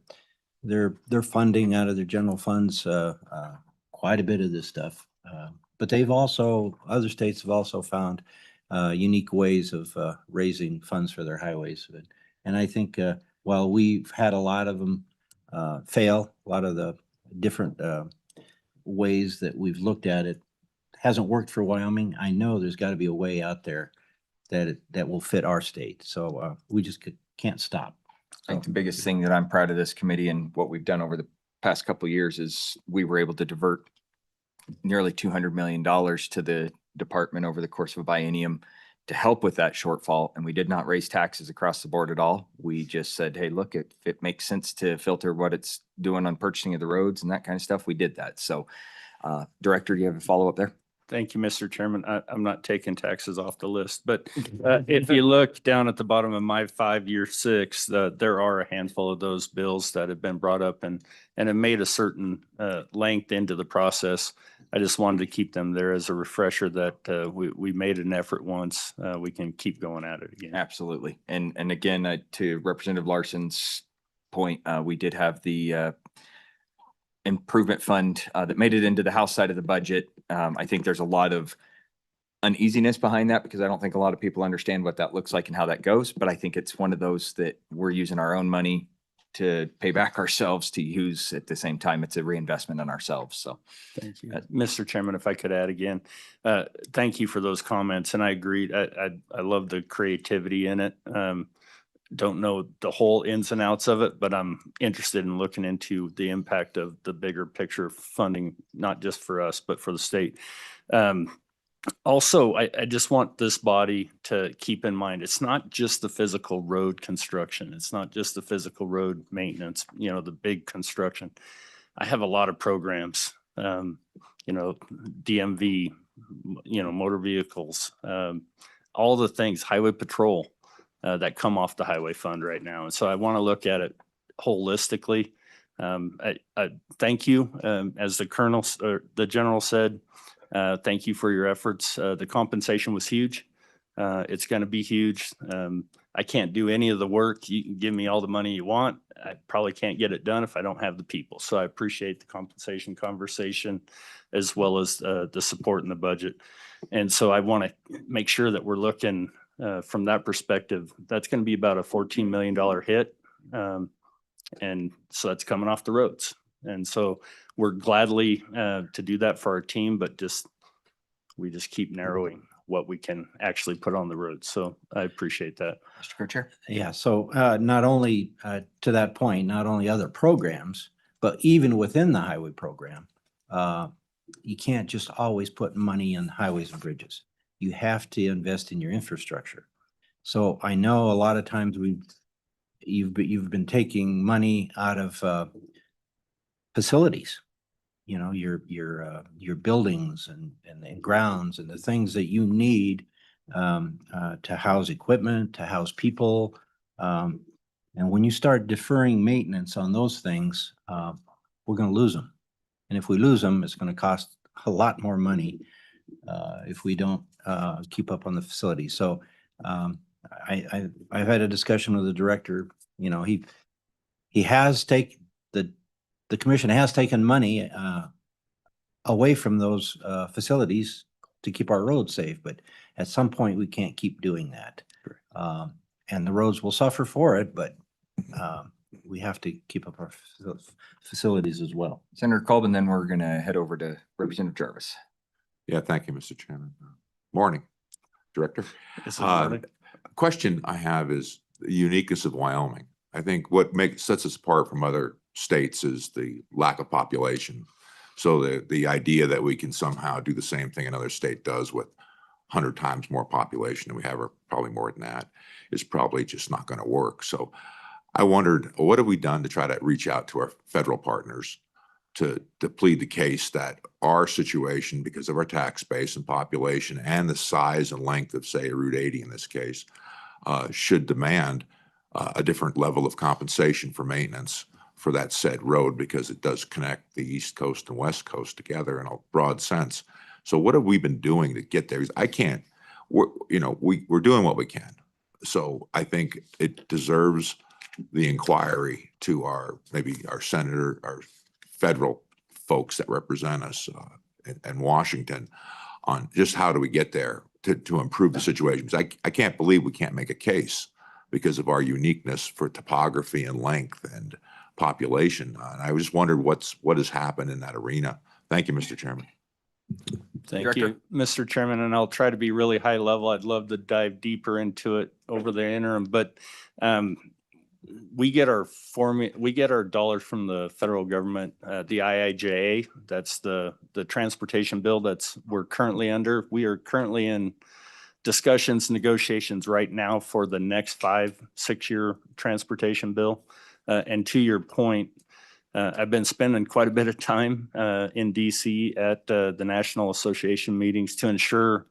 they're funding out of their general funds, quite a bit of this stuff. But they've also, other states have also found, unique ways of, raising funds for their highways. And I think, while we've had a lot of them, fail, a lot of the different, ways that we've looked at it hasn't worked for Wyoming. I know there's got to be a way out there that will fit our state. So, we just can't stop. I think the biggest thing that I'm proud of this committee and what we've done over the past couple of years is we were able to divert nearly $200 million to the department over the course of a biennium to help with that shortfall. And we did not raise taxes across the board at all. We just said, hey, look, if it makes sense to filter what it's doing on purchasing of the roads and that kind of stuff, we did that. So, Director, do you have a follow-up there? Thank you, Mr. Chairman. I'm not taking taxes off the list, but if you look down at the bottom of my 5-year 6, there are a handful of those bills that have been brought up and have made a certain length into the process. I just wanted to keep them there as a refresher that we made an effort once. We can keep going at it again. Absolutely. And again, to Representative Larson's point, we did have the improvement fund that made it into the House side of the budget. I think there's a lot of uneasiness behind that because I don't think a lot of people understand what that looks like and how that goes. But I think it's one of those that we're using our own money to pay back ourselves to use at the same time. It's a reinvestment in ourselves. So thank you. Mr. Chairman, if I could add again, thank you for those comments. And I agree. I love the creativity in it. Don't know the whole ins and outs of it, but I'm interested in looking into the impact of the bigger picture funding, not just for us, but for the state. Also, I just want this body to keep in mind, it's not just the physical road construction. It's not just the physical road maintenance, you know, the big construction. I have a lot of programs, you know, DMV, you know, motor vehicles, all the things, highway patrol, that come off the highway fund right now. And so I want to look at it holistically. I thank you, as the colonel or the general said, thank you for your efforts. The compensation was huge. It's going to be huge. I can't do any of the work. You can give me all the money you want. I probably can't get it done if I don't have the people. So I appreciate the compensation conversation as well as the support in the budget. And so I want to make sure that we're looking from that perspective. That's going to be about a $14 million hit. And so that's coming off the roads. And so we're gladly to do that for our team, but we just keep narrowing what we can actually put on the road. So I appreciate that. Mr. Co-Chair. Yeah, so not only to that point, not only other programs, but even within the highway program, you can't just always put money in highways and bridges. You have to invest in your infrastructure. So I know a lot of times you've been taking money out of facilities, you know, your buildings and grounds and the things that you need to house equipment, to house people. And when you start deferring maintenance on those things, we're going to lose them. And if we lose them, it's going to cost a lot more money if we don't keep up on the facility. So I've had a discussion with the director. You know, he has taken the commission has taken money away from those facilities to keep our roads safe, but at some point we can't keep doing that. And the roads will suffer for it, but we have to keep up our facilities as well. Senator Colvin, then we're going to head over to Representative Jarvis. Yeah, thank you, Mr. Chairman. Morning, Director. Morning. Question I have is the uniqueness of Wyoming. I think what sets us apart from other states is the lack of population. So the idea that we can somehow do the same thing another state does with 100 times more population than we have, or probably more than that, is probably just not going to work. So I wondered, what have we done to try to reach out to our federal partners to plead the case that our situation, because of our tax base and population and the size and length of, say, Route 80 in this case, should demand a different level of compensation for maintenance for that said road because it does connect the East Coast and West Coast together in a broad sense. So what have we been doing to get there? I can't, we're doing what we can. So I think it deserves the inquiry to maybe our senator, our federal folks that represent us in Washington on just how do we get there to improve the situation. Because I can't believe we can't make a case because of our uniqueness for topography and length and population. And I just wondered what has happened in that arena. Thank you, Mr. Chairman. Thank Director? you, Mr. Chairman, and I'll try to be really high level. I'd love to dive deeper into it over the interim, but we get our dollars from the federal government, the IIJA. That's the transportation bill we're currently under. We are currently in discussions, negotiations right now for the next 5-6 year transportation bill. And to your point, I've been spending quite a bit of time in DC at the National Association meetings to ensure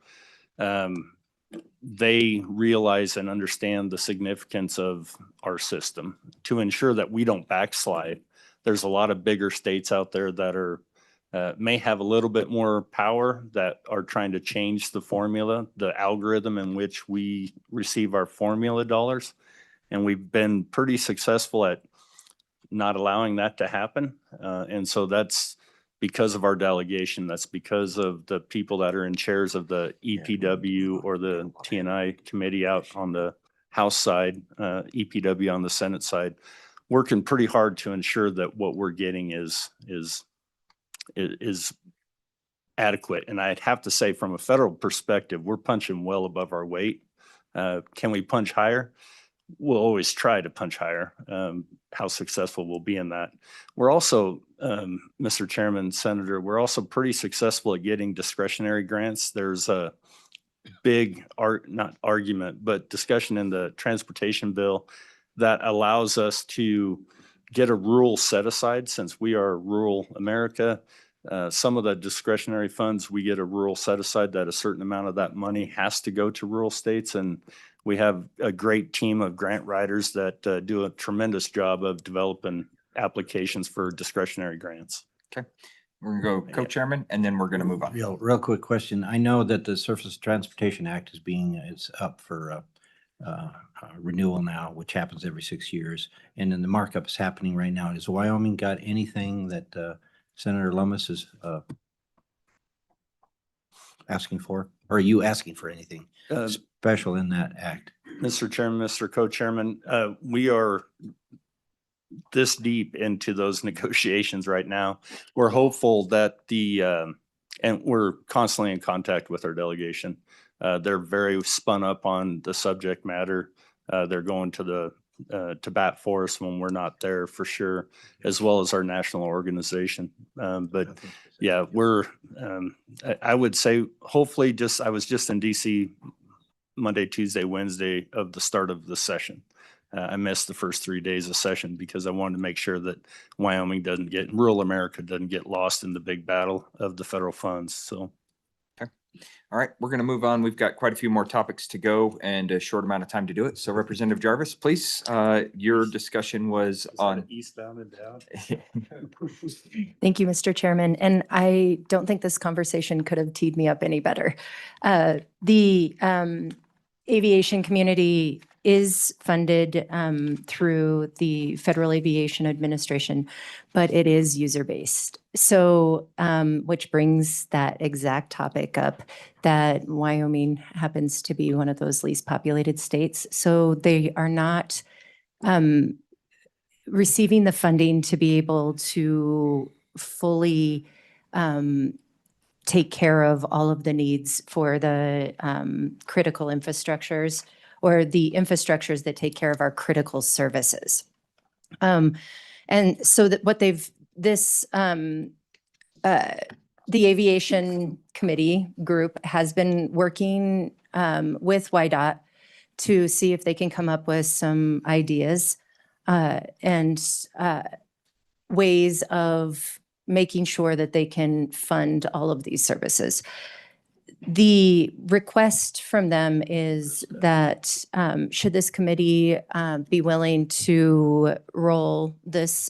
they realize and understand the significance of our system, to ensure that we don't backslide. There's a lot of bigger states out there that may have a little bit more power, that are trying to change the formula, the algorithm in which we receive our formula dollars. And we've been pretty successful at not allowing that to happen. And so that's because of our delegation. That's because of the people that are in chairs of the EPW or the T&I committee out on the House side, EPW on the Senate side, working pretty hard to ensure that what we're getting is adequate. And I'd have to say, from a federal perspective, we're punching well above our weight. Can we punch higher? We'll always try to punch higher. How successful we'll be in that. We're also, Mr. Chairman, Senator, we're also pretty successful at getting discretionary grants. There's a big not argument, but discussion in the transportation bill that allows us to get a rural set aside. Since we are rural America, some of the discretionary funds, we get a rural set aside that a certain amount of that money has to go to rural states. And we have a great team of grant writers that do a tremendous job of developing applications for discretionary grants. Okay. We're going to go co-chairman and then we're going to move on. Real quick question. I know that the Surface Transportation Act is up for renewal now, which happens every 6 years. And then the markup is happening right now. Has Wyoming got anything that Senator Lummis is asking for? Or are you asking for anything special in that act? Mr. Chairman, Mr. Co-Chairman, we are this deep into those negotiations right now. We're hopeful that and we're constantly in contact with our delegation. They're very spun up on the subject matter. They're going to bat for us when we're not there, for sure, as well as our national organization. But yeah, I would say hopefully I was just in DC Monday, Tuesday, Wednesday of the start of the session. I missed the first 3 days of session because I wanted to make sure that Wyoming rural America doesn't get lost in the big battle of the federal funds. So. Okay. All right, we're going to move on. We've got quite a few more topics to go and a short amount of time to do it. So Representative Jarvis, please, your discussion was on eastbound and down. Thank you, Mr. Chairman. And I don't think this conversation could have teed me up any better. The aviation community is funded through the Federal Aviation Administration, but it is user-based. So, which brings that exact topic up, that Wyoming happens to be one of those least populated states. So they are not receiving the funding to be able to fully take care of all of the needs for the critical infrastructures, or the infrastructures that take care of our critical services. And so that what the Aviation Committee group has been working with WYDOT to see if they can come up with some ideas and ways of making sure that they can fund all of these services. The request from them is that should this committee be willing to roll this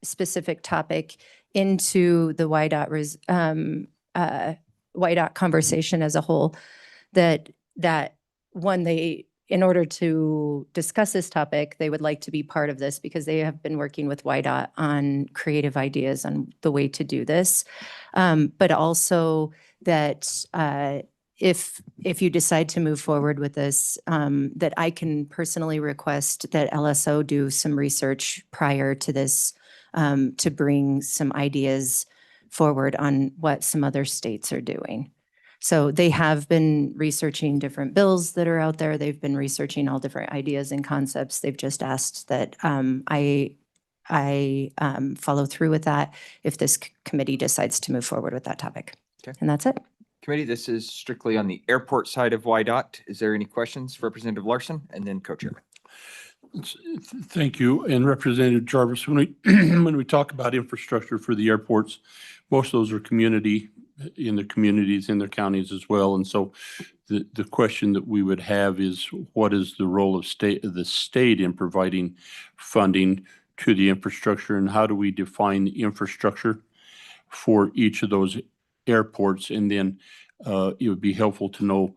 specific topic into the YDOT conversation as a whole, that in order to discuss this topic, they would like to be part of this because they have been working with YDOT on creative ideas on the way to do this. But also that if you decide to move forward with this, that I can personally request that LSO do some research prior to this, to bring some ideas forward on what some other states are doing. So they have been researching different bills that are out there. They've been researching all different ideas and concepts. They've just asked that I follow through with that if this committee decides to move forward with that topic. Okay. And that's it. Committee, this is strictly on the airport side of YDOT. Is there any questions for Representative Larson and then Co-Chairman? Thank you. And Representative Jarvis, when we talk about infrastructure for the airports, most of those are in their communities, in their counties as well. And so the question that we would have is, what is the role of the state in providing funding to the infrastructure, and how do we define infrastructure for each of those airports? And then it would be helpful to know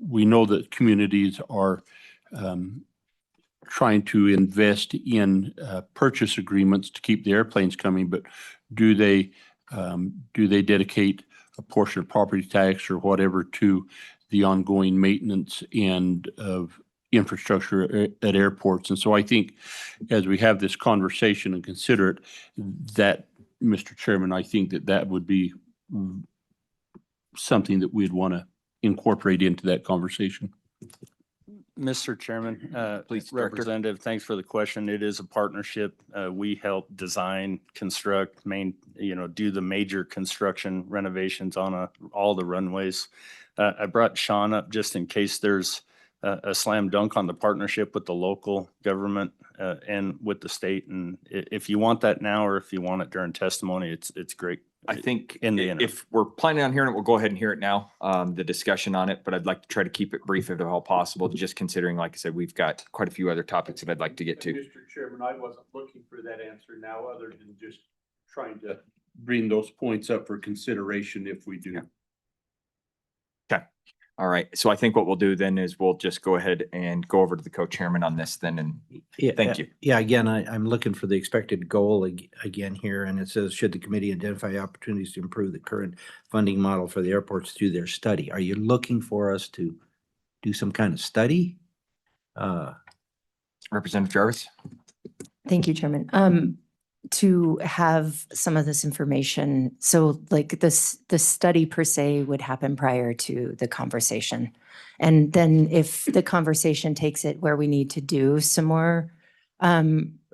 we know that communities are trying to invest in purchase agreements to keep the airplanes coming, but do they dedicate a portion of property tax or whatever to the ongoing maintenance and of infrastructure at airports? And so I think as we have this conversation and consider it, that, Mr. Chairman, I think that would be something that we'd want to incorporate into that conversation. Mr. Chairman, Please, Director. Representative, thanks for the question. It is a partnership. We help design, construct, do the major construction renovations on all the runways. I brought Sean up just in case there's a slam dunk on the partnership with the local government and with the state. And if you want that now, or if you want it during testimony, it's great. I think in the interim. if we're planning on hearing it, we'll go ahead and hear it now, the discussion on it, but I'd like to try to keep it brief if at all possible, just considering, like I said, we've got quite a few other topics that I'd like to get to. Mr. Chairman, I wasn't looking for that answer now, other than just trying to bring those points up for consideration if we do. Yeah. Okay. All right. So I think what we'll do then is we'll just go ahead and go over to the co-chairman on this then, and thank you. Yeah, again, I'm looking for the expected goal again here, and it says, should the committee identify opportunities to improve the current funding model for the airports through their study? Are you looking for us to do some kind of study? Representative Jarvis? Thank you, Chairman. To have some of this information, so like the study per se would happen prior to the conversation. And then if the conversation takes it where we need to do some more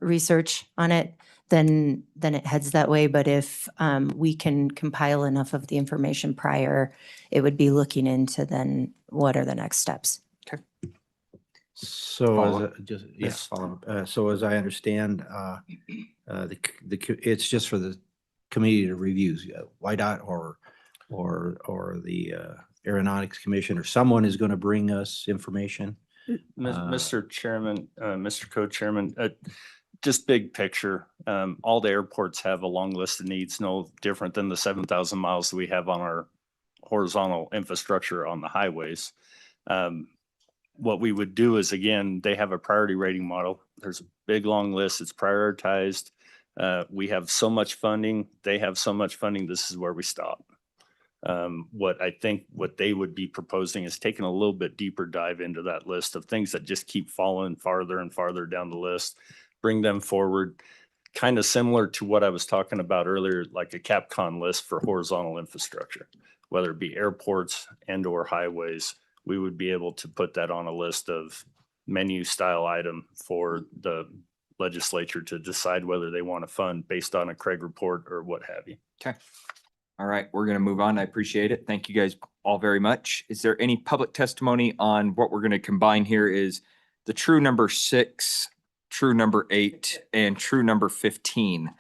research on it, then it heads that way. But if we can compile enough of the information prior, it would be looking into then what are the next steps. Okay. So so as I understand, it's just for the committee to review, YDOT or the Aeronautics Commission, or someone is going to bring us information. Mr. Chairman, Mr. Co-Chairman, just big picture, all the airports have a long list of needs, no different than the 7,000 miles that we have on our horizontal infrastructure on the highways. What we would do is, again, they have a priority rating model. There's a big, long list. It's prioritized. We have so much funding. They have so much funding. This is where we stop. What they would be proposing is taking a little bit deeper dive into that list of things that just keep falling farther and farther down the list, bring them forward, kind of similar to what I was talking about earlier, like a CAPCON list for horizontal infrastructure, whether it be airports and or highways. We would be able to put that on a list of menu style item for the legislature to decide whether they want to fund based on a Craig report or what have you. Okay. All right, we're going to move on. I appreciate it. Thank you guys all very much. Is there any public testimony on what we're going to combine here is the true number 6, true number 8, and true number 15,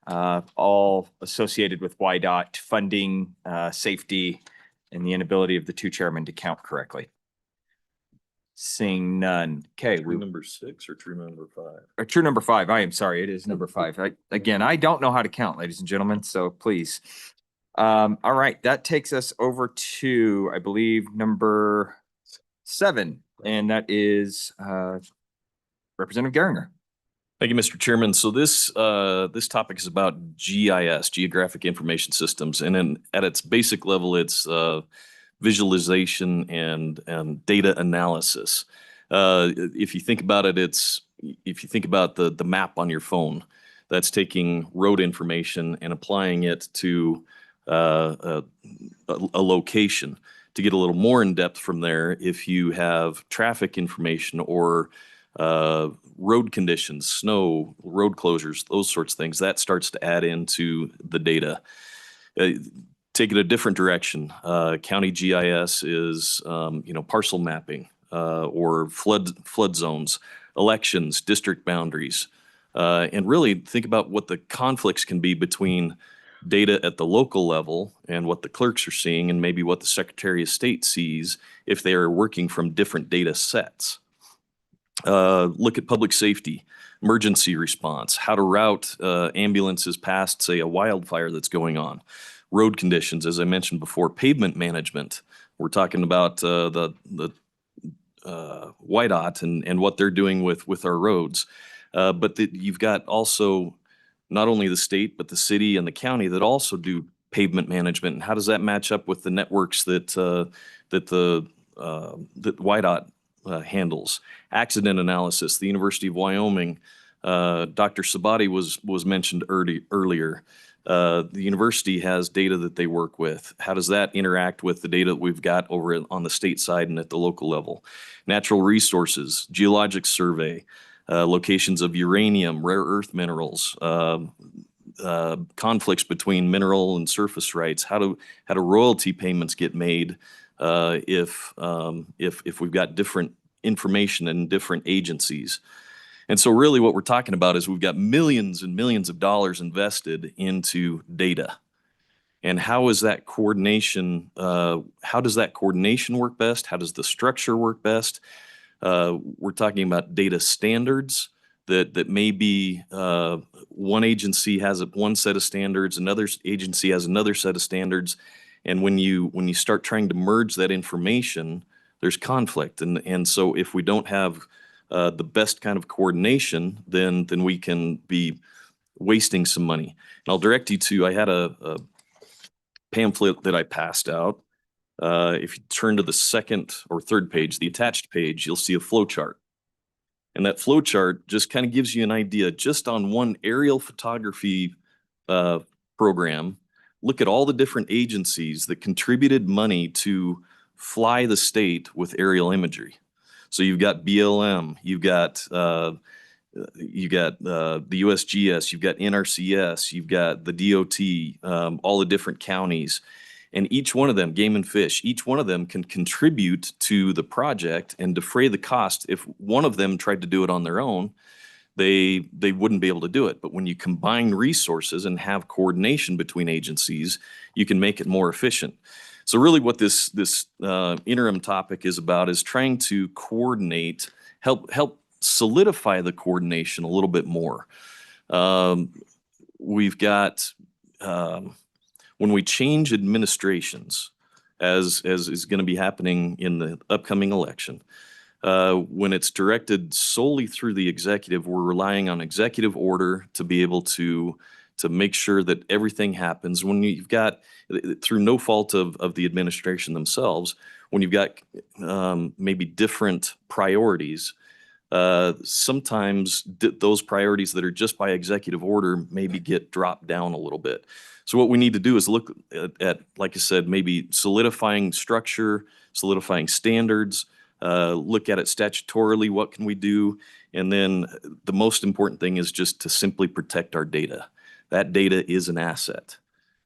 all associated with YDOT funding, safety, and the inability of the two chairmen to count correctly? Seeing none. Okay, True number 6 or true number 5? true number 5. I am sorry. It is number 5. Again, I don't know how to count, ladies and gentlemen, so please. All right, that takes us over to, I believe, number 7, and that is Representative Geringer. Thank you, Mr. Chairman. So this topic is about GIS, Geographic Information Systems, and then at its basic level, it's visualization and data analysis. If you think about it, if you think about the map on your phone, that's taking road information and applying it to a location. To get a little more in depth from there, if you have traffic information or road conditions, snow, road closures, those sorts of things, that starts to add into the data. Take it a different direction. County GIS is, parcel mapping or flood zones, elections, district boundaries, and really think about what the conflicts can be between data at the local level and what the clerks are seeing, and maybe what the Secretary of State sees if they are working from different data sets. Look at public safety, emergency response, how to route ambulances past, say, a wildfire that's going on, road conditions, as I mentioned before, pavement management. We're talking about the YDOT and what they're doing with our roads. But you've got also not only the state, but the city and the county that also do pavement management. And how does that match up with the networks that YDOT handles? Accident analysis. The University of Wyoming, Dr. Sabati was mentioned earlier. The university has data that they work with. How does that interact with the data that we've got over on the state side and at the local level? Natural resources, geologic survey, locations of uranium, rare earth minerals, conflicts between mineral and surface rights. How do royalty payments get made if we've got different information in different agencies? And so really what we're talking about is we've got millions and millions of dollars invested into data. And how is that coordination, how does that coordination work best? How does the structure work best? We're talking about data standards that may be one agency has one set of standards, another agency has another set of standards. And when you start trying to merge that information, there's conflict. And so if we don't have the best kind of coordination, then we can be wasting some money. And I'll direct you to, I had a pamphlet that I passed out. If you turn to the second or third page, the attached page, you'll see a flow chart. And that flow chart just kind of gives you an idea just on one aerial photography program. Look at all the different agencies that contributed money to fly the state with aerial imagery. So you've got BLM, you've got the USGS, you've got NRCS, you've got the DOT, all the different counties. And each one of them, Game and Fish, each one of them can contribute to the project and defray the cost. If one of them tried to do it on their own, they wouldn't be able to do it. But when you combine resources and have coordination between agencies, you can make it more efficient. So really what this interim topic is about is trying to coordinate, help solidify the coordination a little bit more. We've got, when we change administrations, as is going to be happening in the upcoming election, when it's directed solely through the executive, we're relying on executive order to be able to make sure that everything happens. When you've got, through no fault of the administration themselves, when you've got maybe different priorities, sometimes those priorities that are just by executive order maybe get dropped down a little bit. So what we need to do is look at, like I said, maybe solidifying structure, solidifying standards, look at it statutorily, what can we do? And then the most important thing is just to simply protect our data. That data is an asset.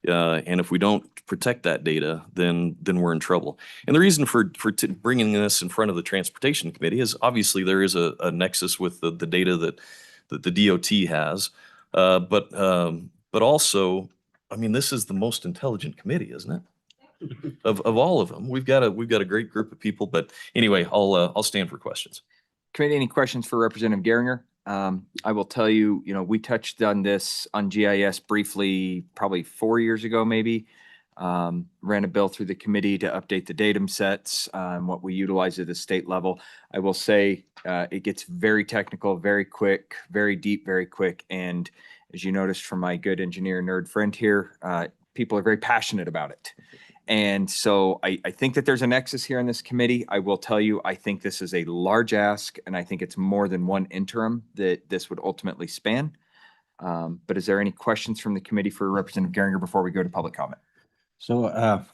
And if we don't protect that data, then we're in trouble. And the reason for bringing this in front of the Transportation Committee is obviously there is a nexus with the data that the DOT has. But also, I mean, this is the most intelligent committee, isn't it? of all of them. We've got a great group of people, but anyway, I'll stand for questions. Committee, any questions for Representative Geringer? I will tell you, we touched on this on GIS briefly, probably 4 years ago, maybe. Ran a bill through the committee to update the datum sets, what we utilize at the state level. I will say, it gets very technical, very quick, very deep, very quick. And as you noticed from my good engineer nerd friend here, people are very passionate about it. And so I think that there's a nexus here in this committee. I will tell you, I think this is a large ask, and I think it's more than one interim that this would ultimately span. But is there any questions from the committee for Representative Geringer before we go to public comment? So,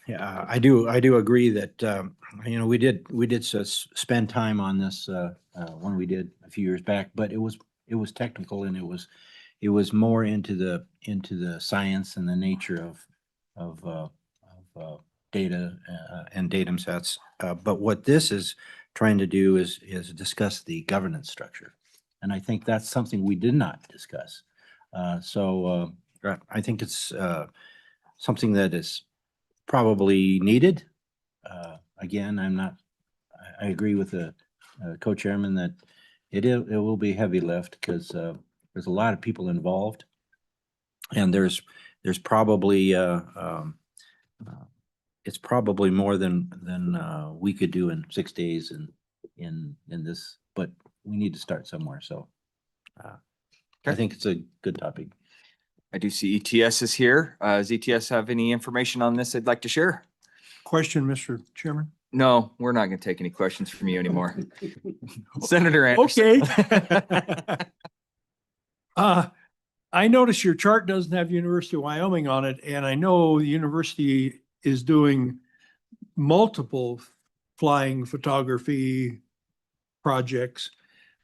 yeah, I do agree that, we did spend time on this, when we did a few years back, but it was technical, and it was more into the science and the nature of data, and datum sets. But what this is trying to do is discuss the governance structure. And I think that's something we did not discuss. So I think it's something that is probably needed. Again, I agree with the co-chairman that it will be heavy lift, because there's a lot of people involved, and there's probably it's probably more than we could do in 6 days in this, but we need to start somewhere. So I think it's a good topic. I do see ETS is here. Does ETS have any information on this they'd like to share? Question, Mr. Chairman? No, we're not going to take any questions from you anymore. Senator Anderson. Okay. I notice your chart doesn't have University of Wyoming on it, and I know the university is doing multiple flying photography projects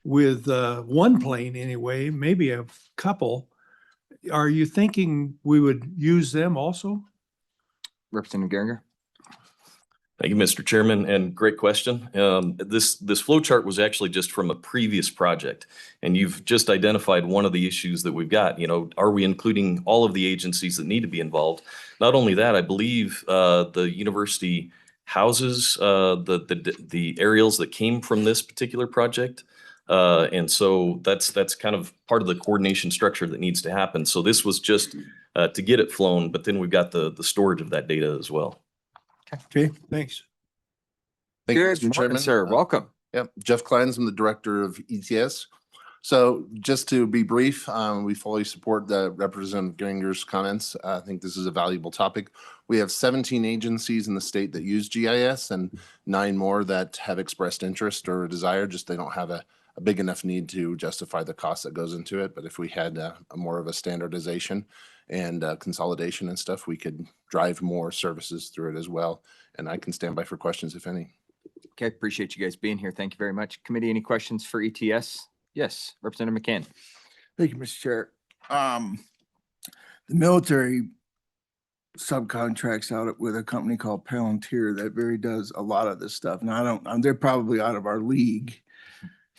with one plane anyway, maybe a couple. Are you thinking we would use them also? Representative Geringer. Thank you, Mr. Chairman, and great question. This flow chart was actually just from a previous project, and you've just identified one of the issues that we've got. Are we including all of the agencies that need to be involved? Not only that, I believe the university houses the aerials that came from this particular project, and so that's kind of part of the coordination structure that needs to happen. So this was just to get it flown, but then we've got the storage of that data as well. Okay, thanks. Thank you, Good Mr. morning, Chairman. sir. Welcome. Yep, Jeff Kleins, I'm the Director of ETS. So just to be brief, we fully support the Representative Geringer's comments. I think this is a valuable topic. We have 17 agencies in the state that use GIS and 9 more that have expressed interest or desire, just they don't have a big enough need to justify the cost that goes into it. But if we had a more of a standardization and consolidation and stuff, we could drive more services through it as well. And I can stand by for questions if any. Okay, appreciate you guys being here. Thank you very much. Committee, any questions for ETS? Yes, Representative McCann. Thank you, Mr. Chair. The military subcontracts out with a company called Palantir that very does a lot of this stuff. Now, they're probably out of our league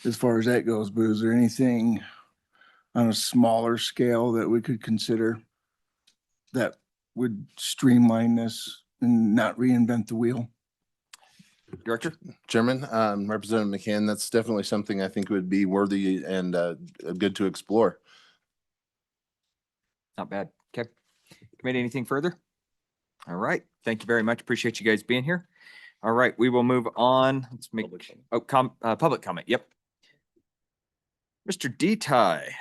as far as that goes, but is there anything on a smaller scale that we could consider that would streamline this and not reinvent the wheel? Director? Chairman, Representative McCann, that's definitely something I think would be worthy and good to explore. Not bad. Okay. Committee, anything further? All right. Thank you very much. Appreciate you guys being here. All right, we will move on. Let's make public comment. Yep. Mr. D-Ty.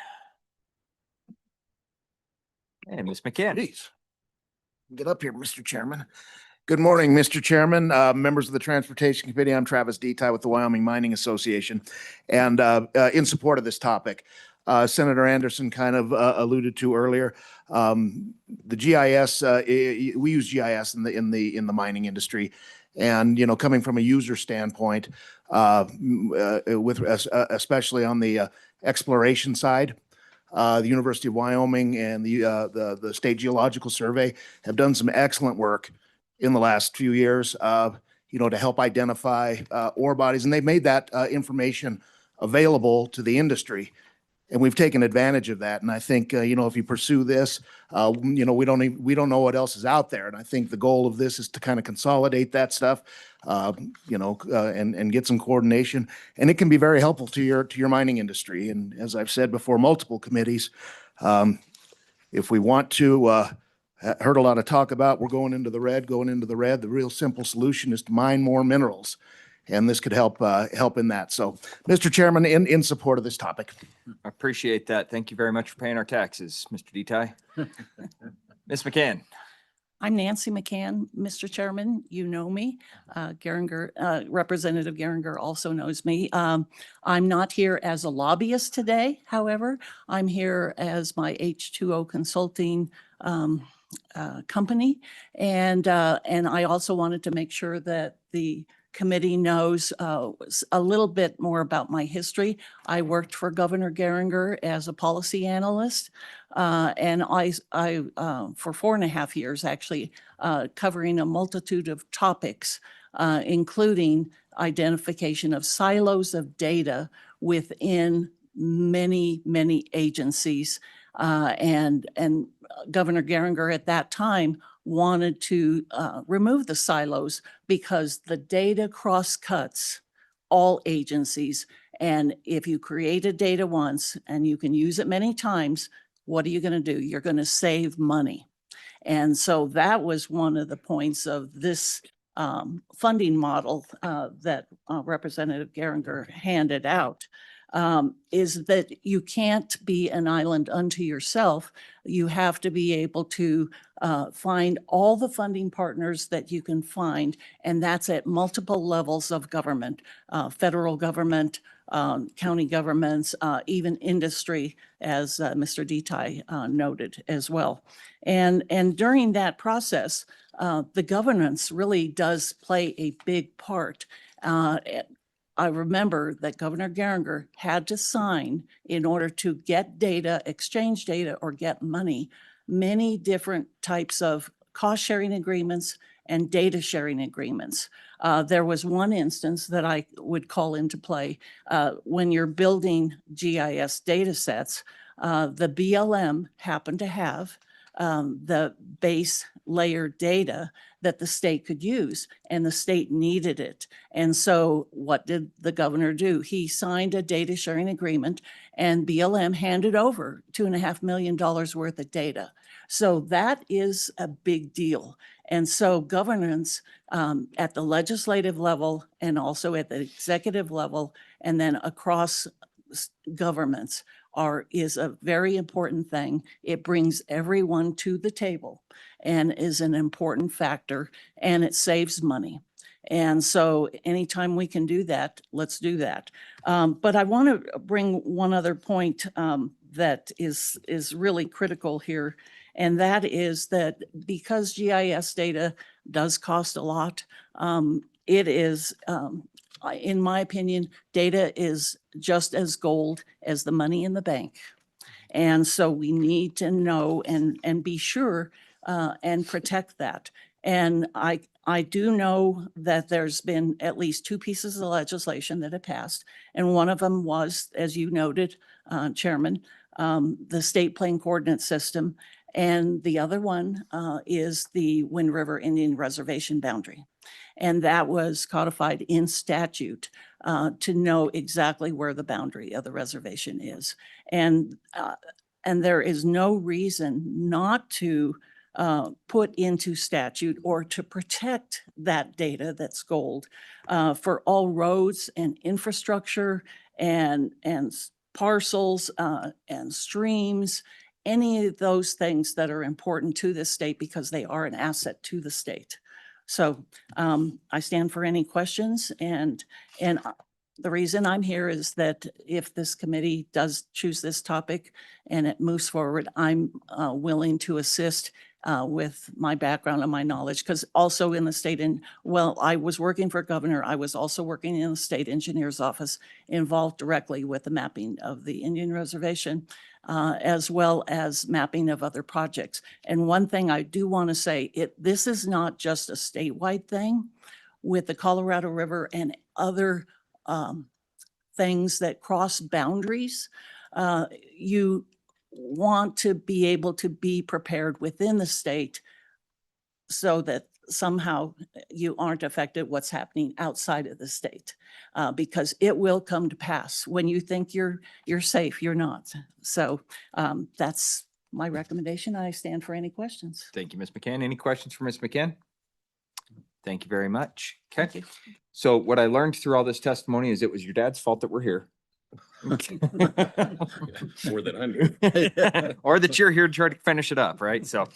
And Ms. McCann. Please. Get up here, Mr. Chairman. Good morning, Mr. Chairman, members of the Transportation Committee. I'm Travis Deti with the Wyoming Mining Association, and in support of this topic. Senator Anderson kind of alluded to earlier. The GIS, we use GIS in the mining industry, and coming from a user standpoint, especially on the exploration side. The University of Wyoming and the State Geological Survey have done some excellent work in the last few years, to help identify ore bodies, and they've made that information available to the industry. and we've taken advantage of that. And I think, if you pursue this, we don't know what else is out there. And I think the goal of this is to kind of consolidate that stuff, and get some coordination. And it can be very helpful to your mining industry. And as I've said before, multiple committees, if we want to, heard a lot of talk about we're going into the red. The real simple solution is to mine more minerals. And this could help in that. So, Mr. Chairman, in support of this topic. I appreciate that. Thank you very mumuch for paying our taxes, Mr. Detail. Ms. McCann. I'm Nancy McCann, Mr. Chairman. You know me. Geringer, Representative Geringer also knows me. I'm not here as a lobbyist today, however. I'm here as my H2O consulting company. And I also wanted to make sure that the committee knows a little bit more about my history. I worked for Governor Geringer as a policy analyst, and I for 4.5 years actually, covering a multitude of topics, including identification of silos of data within many agencies. And Governor Geringer at that time wanted to remove the silos because the data cross-cuts all agencies. And if you created data once and you can use it many times, what are you going to do? You're going to save money. And so that was one of the points of this funding model that Representative Geringer handed out. Is that you can't be an island unto yourself. You have to be able to find all the funding partners that you can find, and that's at multiple levels of government, federal government, county governments, even industry, as Mr. Detail noted as well. And during that process, the governance really does play a big part. I remember that Governor Geringer had to sign, in order to get data, exchange data, or get money, many different types of cost sharing agreements and data sharing agreements. There was one instance that I would call into play when you're building GIS data sets. The BLM happened to have the base layer data that the state could use, and the state needed it. And so what did the governor do? He signed a data sharing agreement, and BLM handed over $2.5 million worth of data. So that is a big deal. And so governance at the legislative level and also at the executive level and then across governments is a very important thing. It brings everyone to the table and is an important factor, and it saves money. And so anytime we can do that, let's do that. But I want to bring one other point that is really critical here. And that is that because GIS data does cost a lot, it is, in my opinion, data is just as gold as the money in the bank. And so we need to know and be sure and protect that. And I do know that there's been at least 2 pieces of legislation that have passed. And one of them was, as you noted, Chairman, the state plane coordinate system. And the other one is the Wind River Indian Reservation boundary. And that was codified in statute to know exactly where the boundary of the reservation is. And there is no reason not to put into statute or to protect that data that's gold for all roads and infrastructure and parcels and streams, any of those things that are important to the state because they are an asset to the state. So I stand for any questions, and the reason I'm here is that if this committee does choose this topic and it moves forward, I'm willing to assist with my background and my knowledge, because also in the state, I was working for governor, I was also working in the state engineer's office, involved directly with the mapping of the Indian reservation, as well as mapping of other projects. And one thing I do want to say, this is not just a statewide thing. With the Colorado River and other things that cross boundaries, you want to be able to be prepared within the state so that somehow you aren't affected what's happening outside of the state, because it will come to pass. When you think you're safe, you're not. So that's my recommendation. I stand for any questions. Thank you, Ms. McCann. Any questions for Ms. McCann? Thank you very much. Okay. Thank you. So what I learned through all this testimony is it was your dad's fault that we're here. More than I'm here. Or that you're here to try to finish it up, right? So,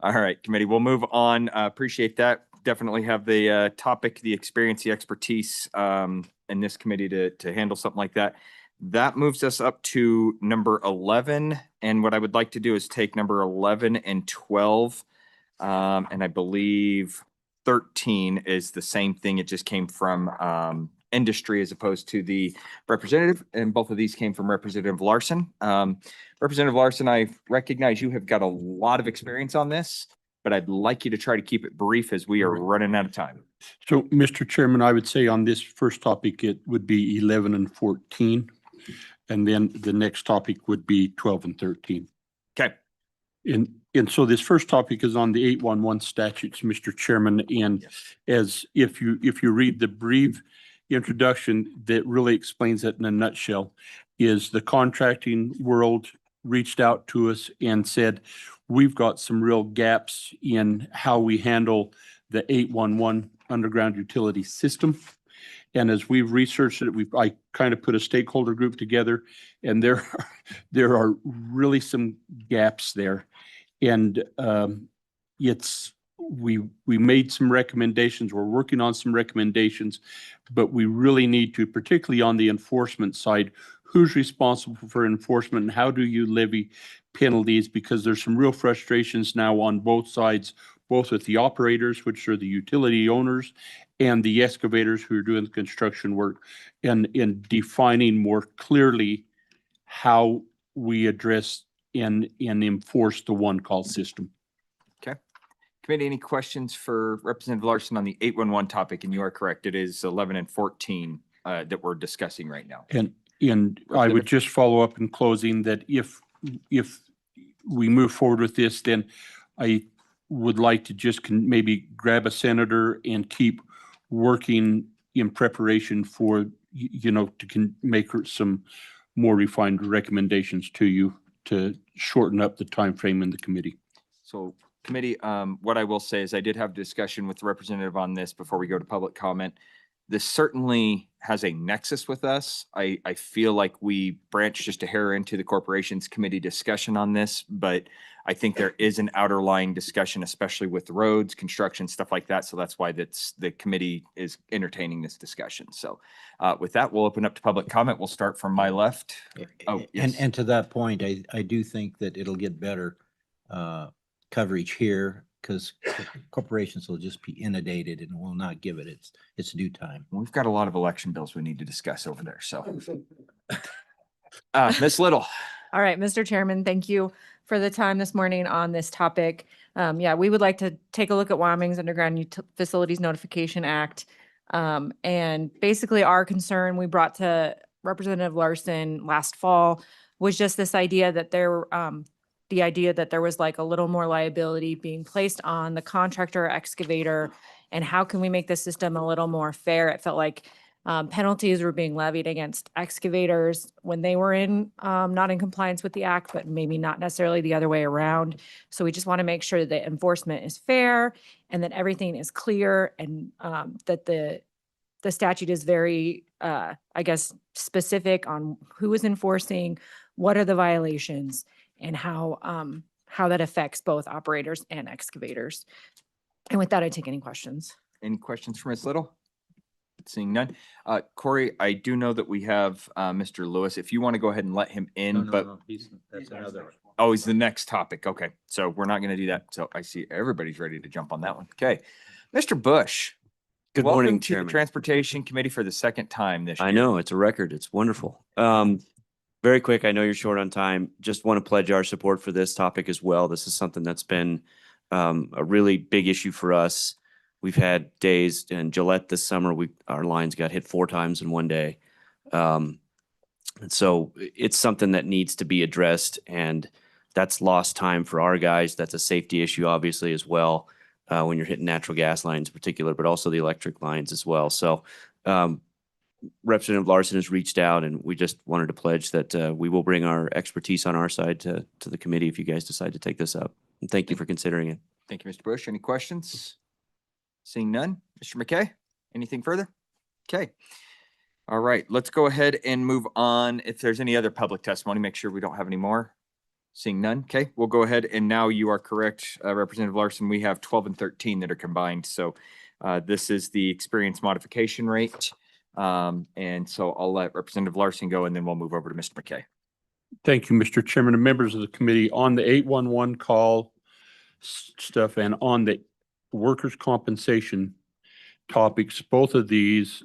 all right, committee, we'll move on. Appreciate that. Definitely have the topic, the experience, the expertise in this committee to handle something like that. That moves us up to number 11. And what I would like to do is take number 11 and 12. And I believe 13 is the same thing. It just came from industry as opposed to the representative. And both of these came from Representative Larson. Representative Larson, I recognize you have got a lot of experience on this, but I'd like you to try to keep it brief as we are running out of time. So, Mr. Chairman, I would say on this first topic, it would be 11 and 14. And then the next topic would be 12 and 13. Okay. And so this first topic is on the 811 statutes, Mr. Chairman. And as if you read the brief introduction that really explains it in a nutshell, is the contracting world reached out to us and said, we've got some real gaps in how we handle the 811 underground utility system. And as we've researched it, I kind of put a stakeholder group together, and there are really some gaps there. And we made some recommendations. We're working on some recommendations, but we really need to, particularly on the enforcement side, who's responsible for enforcement and how do you levy penalties? Because there's some real frustrations now on both sides, both with the operators, which are the utility owners, and the excavators who are doing the construction work, and in defining more clearly how we address and enforce the one call system. Okay. Committee, any questions for Representative Larson on the 811 topic? And you are correct. It is 11 and 14 that we're discussing right now. And I would just follow up in closing that if we move forward with this, then I would like to just maybe grab a senator and keep working in preparation for, to make some more refined recommendations to you to shorten up the time frame in the committee. So committee, what I will say is I did have a discussion with the representative on this before we go to public comment. This certainly has a nexus with us. I feel like we branched just a hair into the corporations committee discussion on this, but I think there is an outerlying discussion, especially with roads, construction, stuff like that. So that's why the committee is entertaining this discussion. So with that, we'll open up to public comment. We'll start from my left. Oh, yes. And to that point, I do think that it'll get better coverage here, because corporations will just be inundated and will not give it its due time. We've got a lot of election bills we need to discuss over there. So Ms. Little. All right, Mr. Chairman, thank you for the time this morning on this topic. Yeah, we would like to take a look at Wyoming's Underground Facilities Notification Act. And basically our concern we brought to Representative Larson last fall was just this idea that there was like a little more liability being placed on the contractor or excavator, and how can we make the system a little more fair? It felt like penalties were being levied against excavators when they were not in compliance with the act, but maybe not necessarily the other way around. So we just want to make sure that enforcement is fair and that everything is clear, and that the statute is very, specific on who is enforcing, what are the violations, and how that affects both operators and excavators. And with that, I take any questions. Any questions for Ms. Little? Seeing none. Corey, I do know that we have Mr. Lewis. If you want to go ahead and let him in, That's another. Oh, he's the next topic. Okay, so we're not going to do that. So I see everybody's ready to jump on that one. Okay, Mr. Bush. Good welcome morning, to Chairman. the Transportation Committee for the second time this year. I know, it's a record. It's wonderful. Very quick, I know you're short on time. Just want to pledge our support for this topic as well. This is something that's been a really big issue for us. We've had days in Gillette this summer, our lines got hit 4 times in one day. And so it's something that needs to be addressed, and that's lost time for our guys. That's a safety issue, obviously, as well, when you're hitting natural gas lines in particular, but also the electric lines as well. So Representative Larson has reached out, and we just wanted to pledge that we will bring our expertise on our side to the committee if you guys decide to take this up. And thank you for considering it. Thank you, Mr. Bush. Any questions? Seeing none. Mr. McKay, anything further? Okay. All right, let's go ahead and move on. If there's any other public testimony, make sure we don't have any more. Seeing none. Okay, we'll go ahead. And now you are correct, Representative Larson. We have 12 and 13 that are combined. So this is the experience modification rate. And so I'll let Representative Larson go, and then we'll move over to Mr. McKay. Thank you, Mr. Chairman and members of the committee. On the 811 call stuff and on the workers' compensation topics, both of these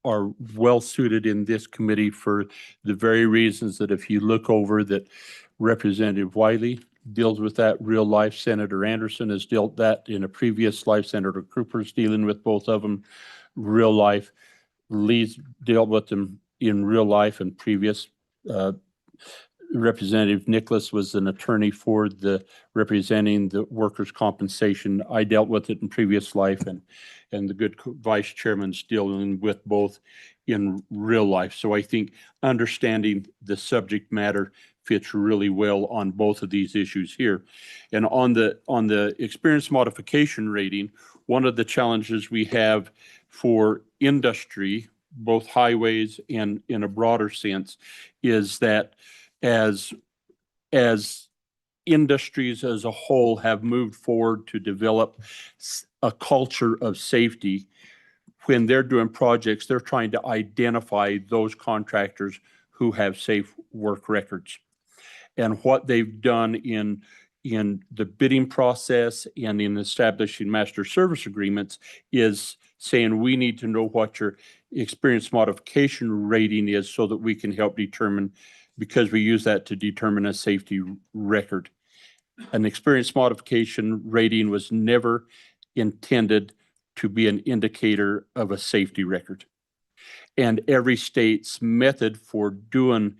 are well suited in this committee for the very reasons that if you look over that Representative Wiley deals with that real life, Senator Anderson has dealt that in a previous life, Senator Cooper's dealing with both of them real life. Lee's dealt with them in real life and previous. Representative Nicholas was an attorney for representing the workers' compensation. I dealt with it in previous life, and the good vice chairman's dealing with both in real life. So I think understanding the subject matter fits really well on both of these issues here. And on the experience modification rating, one of the challenges we have for industry, both highways and in a broader sense, is that as industries as a whole have moved forward to develop a culture of safety, when they're doing projects, they're trying to identify those contractors who have safe work records. And what they've done in the bidding process and in establishing master service agreements is saying we need to know what your experience modification rating is so that we can help determine, because we use that to determine a safety record. An experience modification rating was never intended to be an indicator of a safety record. And every state's method for doing,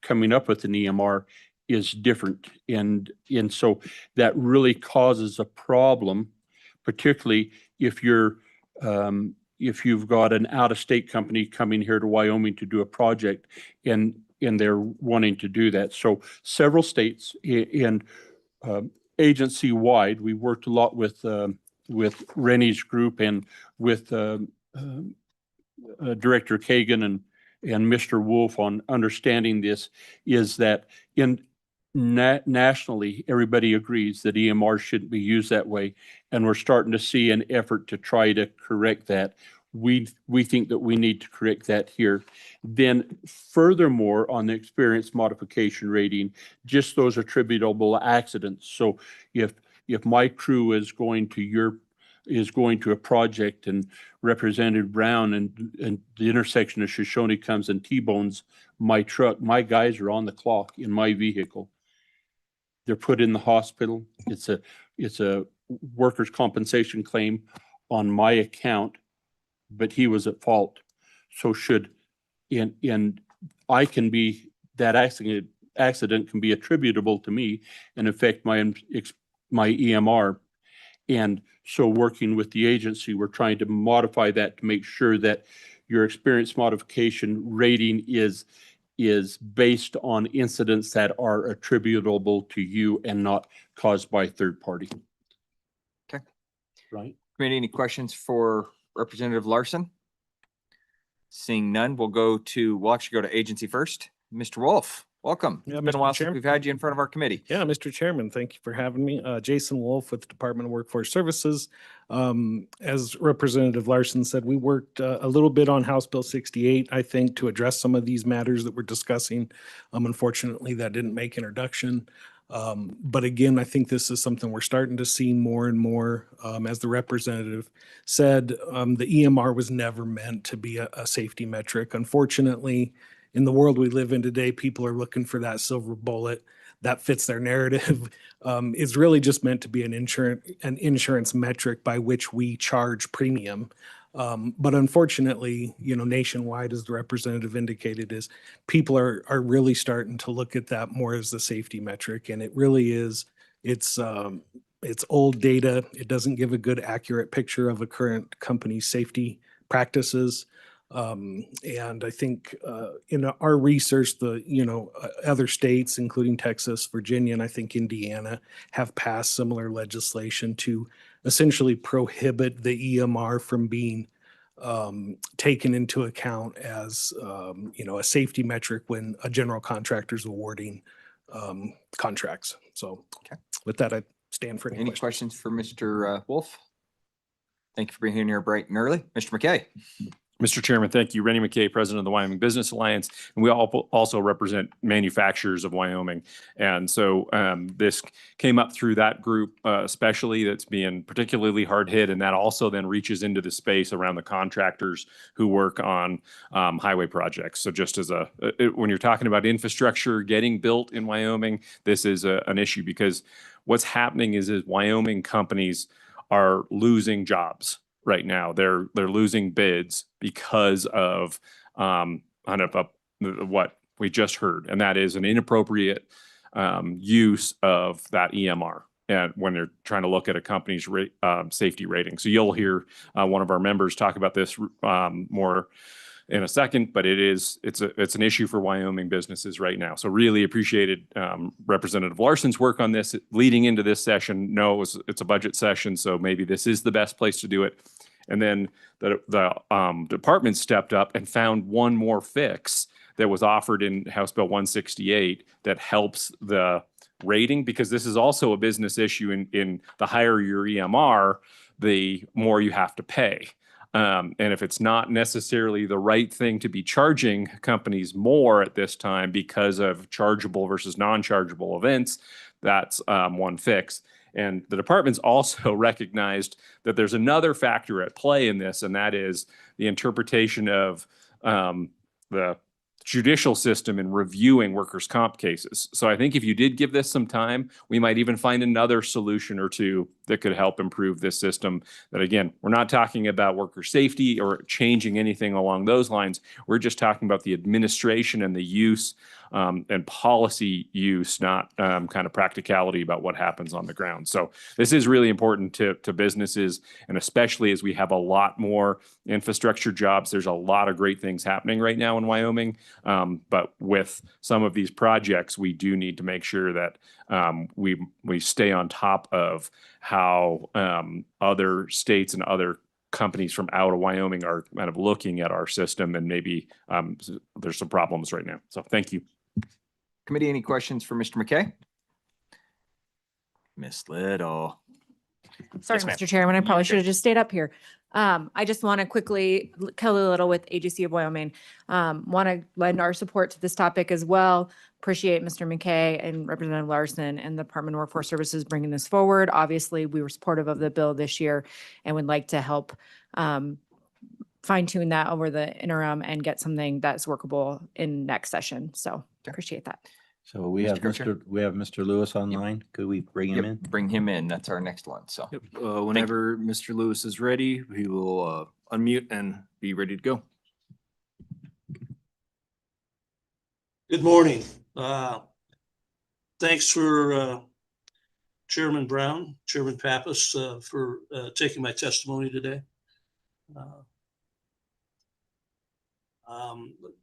coming up with an EMR is different. And so that really causes a problem, particularly if you've got an out-of-state company coming here to Wyoming to do a project and they're wanting to do that. So several states and agency-wide, we worked a lot with Rennie's group and with Director Kagan and Mr. Wolf on understanding this, is that nationally, everybody agrees that EMR shouldn't be used that way. And we're starting to see an effort to try to correct that. We think that we need to correct that here. Then furthermore, on the experience modification rating, just those attributable accidents. So if my crew is going to a project and Representative Brown and the intersection of Shoshone comes and T-bones my truck, my guys are on the clock in my vehicle. They're put in the hospital. It's a workers' compensation claim on my account, but he was at fault. So I can be, that accident can be attributable to me and affect my EMR. And so working with the agency, we're trying to modify that to make sure that your experience modification rating is based on incidents that are attributable to you and not caused by third party. Okay. Right. Committee, any questions for Representative Larson? Seeing none, we'll actually go to agency first. Mr. Wolf, welcome. Yeah, It's been a Mr. while since Chairman. we've had you in front of our committee. Yeah, Mr. Chairman, thank you for having me. Jason Wolf with the Department of Workforce Services. As Representative Larson said, we worked a little bit on House Bill 68, I think, to address some of these matters that we're discussing. Unfortunately, that didn't make introduction. But again, I think this is something we're starting to see more and more. As the representative said, the EMR was never meant to be a safety metric. Unfortunately, in the world we live in today, people are looking for that silver bullet that fits their narrative. It's really just meant to be an insurance metric by which we charge premium. But unfortunately, nationwide, as the representative indicated, is people are really starting to look at that more as the safety metric. And it really is, it's old data. It doesn't give a good, accurate picture of a current company's safety practices. And I think in our research, other states, including Texas, Virginia, and I think Indiana, have passed similar legislation to essentially prohibit the EMR from being taken into account as a safety metric when a general contractor is awarding contracts. So with that, I stand for Any questions for Mr. Wolf? Thank you for being here bright and early. Mr. McKay. Mr. Chairman, thank you. Rennie McKay, President of the Wyoming Business Alliance, and we also represent manufacturers of Wyoming. And so this came up through that group, especially that's being particularly hard hit, and that also then reaches into the space around the contractors who work on highway projects. So just as when you're talking about infrastructure getting built in Wyoming, this is an issue because what's happening is Wyoming companies are losing jobs. Right now, they're losing bids because of what we just heard, and that is an inappropriate use of that EMR. And when they're trying to look at a company's safety rating, so you'll hear one of our members talk about this more in a second, but it's an issue for Wyoming businesses right now. So really appreciated Representative Larson's work on this leading into this session. No, it's a budget session, so maybe this is the best place to do it. And then the department stepped up and found one more fix that was offered in House Bill 168 that helps the rating, because this is also a business issue. In the higher your EMR, the more you have to pay. And if it's not necessarily the right thing to be charging companies more at this time because of chargeable versus non-chargeable events, that's one fix. And the department's also recognized that there's another factor at play in this, and that is the interpretation of the judicial system in reviewing workers' comp cases. So I think if you did give this some time, we might even find another solution or two that could help improve this system. That again, we're not talking about worker safety or changing anything along those lines. We're just talking about the administration and the use and policy use, not kind of practicality about what happens on the ground. So this is really important to businesses, and especially as we have a lot more infrastructure jobs. There's a lot of great things happening right now in Wyoming. But with some of these projects, we do need to make sure that we stay on top of how other states and other companies from out of Wyoming are kind of looking at our system, and maybe there's some problems right now. So thank you. Committee, any questions for Mr. McKay? Miss Little. Sorry, Yes, ma'am. Mr. Chairman, I probably should have just stayed up here. I just want to quickly, Kelly Little with AGC of Wyoming, want to lend our support to this topic as well. Appreciate Mr. McKay and Representative Larson and the Department of Workforce Services bringing this forward. Obviously, we were supportive of the bill this year and would like to help fine tune that over the interim and get something that's workable in next session. So appreciate that. So we have Mr. Mr. Lewis online. Could we bring him in? Bring him in. That's our next one. So Whenever Mr. Lewis is ready, he will unmute and be ready to go. Good morning. Thanks for Chairman Brown, Chairman Pappas for taking my testimony today.